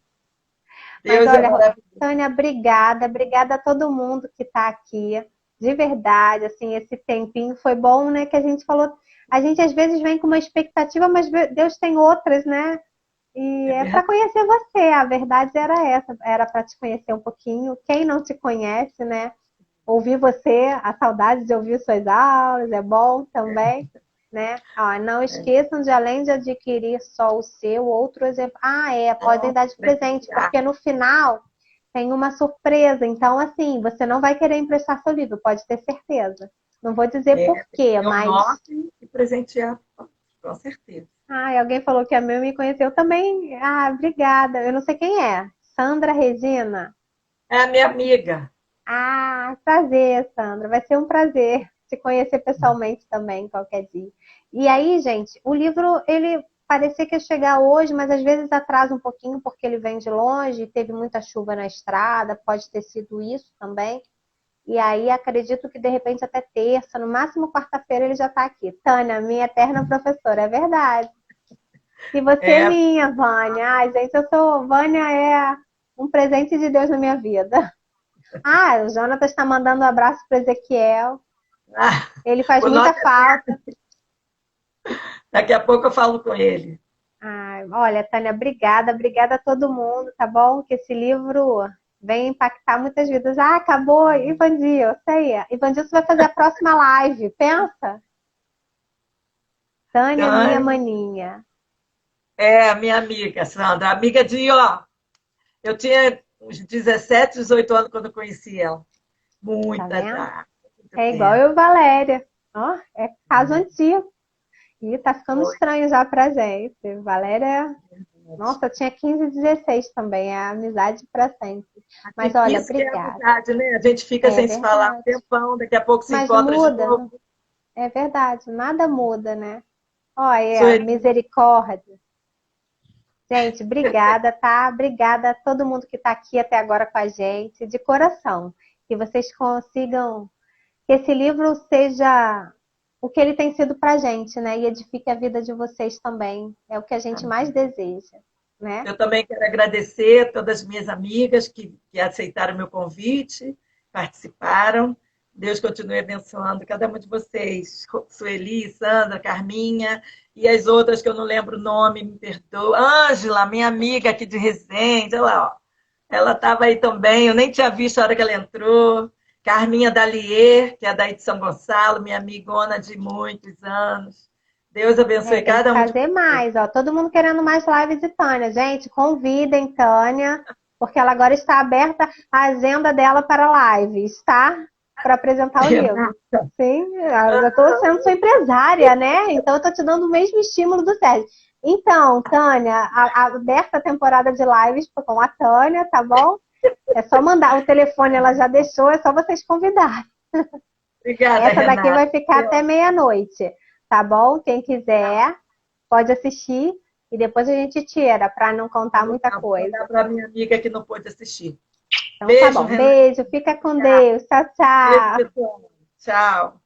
Mas Deus é olha, maravilhoso. Tânia, obrigada, obrigada a todo mundo que está aqui, de verdade, assim, esse tempinho foi bom, né, que a gente falou, a gente às vezes vem com uma expectativa, mas Deus tem outras, né? E É é para verdade. conhecer você, a verdade era essa, era para te conhecer um pouquinho. Quem não te conhece, né? Ouvir você, a saudade de ouvir suas aulas, é bom também, né? Ó, não esqueçam de, além de adquirir só o seu, outro exemplo. Ah, podem Bom, dar de presente, presentear. porque no final tem uma surpresa. Então, assim, você não vai querer emprestar seu livro, pode ter certeza. Não vou dizer por É, quê, é o mas nosso e presentear, com certeza. alguém falou que a meu me conheceu também. Ah, obrigada. Eu não sei quem é. Sandra Regina. É a minha amiga. Ah, prazer, Sandra. Vai ser um prazer te conhecer pessoalmente também, qualquer dia. E aí, gente, o livro, ele parecia que ia chegar hoje, mas às vezes atrasa um pouquinho porque ele vem de longe, teve muita chuva na estrada, pode ter sido isso também. E aí, acredito que de repente até terça, no máximo quarta-feira, ele já está aqui. Tânia, minha eterna professora, é verdade. E você é É, minha, Vânia. Ai, gente, Vânia é um presente de Deus na minha vida. Ah, o Jonatas está mandando um abraço para Ezequiel. Ele faz o nosso, muita falta. daqui a pouco eu falo com ele. Ai, olha, Tânia, obrigada, obrigada a todo mundo, tá bom? Que esse livro vem impactar muitas vidas. Ah, acabou, Ivandil, eu sei. Ivandil, você vai fazer a próxima live, pensa? Tânia, minha Então, maninha. é a minha amiga, Sandra. Amiga de, ó, eu tinha uns 17, 18 anos quando eu conheci ela. Tá Muita vendo? já, muito É igual tempo. eu, Valéria. Ó, é caso antigo. E tá ficando Foi. estranho já pra gente. Valéria, nossa, eu tinha 15 e 16 também, é amizade pra sempre. Mas olha, Isso que é a obrigada. amizade, né? A gente fica É sem se falar um verdade. tempão, daqui a pouco se Mas encontra de muda, novo. é verdade, nada muda, né? Olha, Sueli, misericórdia. Gente, obrigada, tá? Obrigada a todo mundo que está aqui até agora com a gente, de coração. Que vocês consigam, que esse livro seja o que ele tem sido para a gente, né? E edifique a vida de vocês também. É o que a gente mais deseja, né? eu também quero agradecer a todas as minhas amigas que aceitaram o meu convite, participaram. Deus continue abençoando cada uma de vocês. Sueli, Sandra, Carminha e as outras que eu não lembro o nome, me perdoa. Ângela, minha amiga aqui de Resende, olha lá, ó. Ela estava aí também, eu nem tinha visto a hora que ela entrou. Carminha Dalier, que é daí de São Gonçalo, minha amigona de muitos anos. Deus abençoe Tem que cada um de fazer vocês. mais, ó. Todo mundo querendo mais lives de Tânia. Gente, convidem Tânia, porque ela agora está aberta a agenda dela para lives, tá? Para apresentar o livro. Sim, eu já estou sendo sua empresária, né? Então eu estou te dando o mesmo estímulo do Sérgio. Então, Tânia, aberta a temporada de lives com a Tânia, tá bom? É só mandar. O telefone ela já deixou, é só vocês convidarem. Obrigada, Essa daqui Renata. vai ficar até meia-noite, tá bom? Quem quiser pode assistir e depois a gente tira para não contar muita Vou mandar coisa. para minha amiga que não pôde assistir. Então tá Beijo, bom. Renata. Beijo, fica com Deus. Tchau, Beijo, tchau. pessoal. Tchau.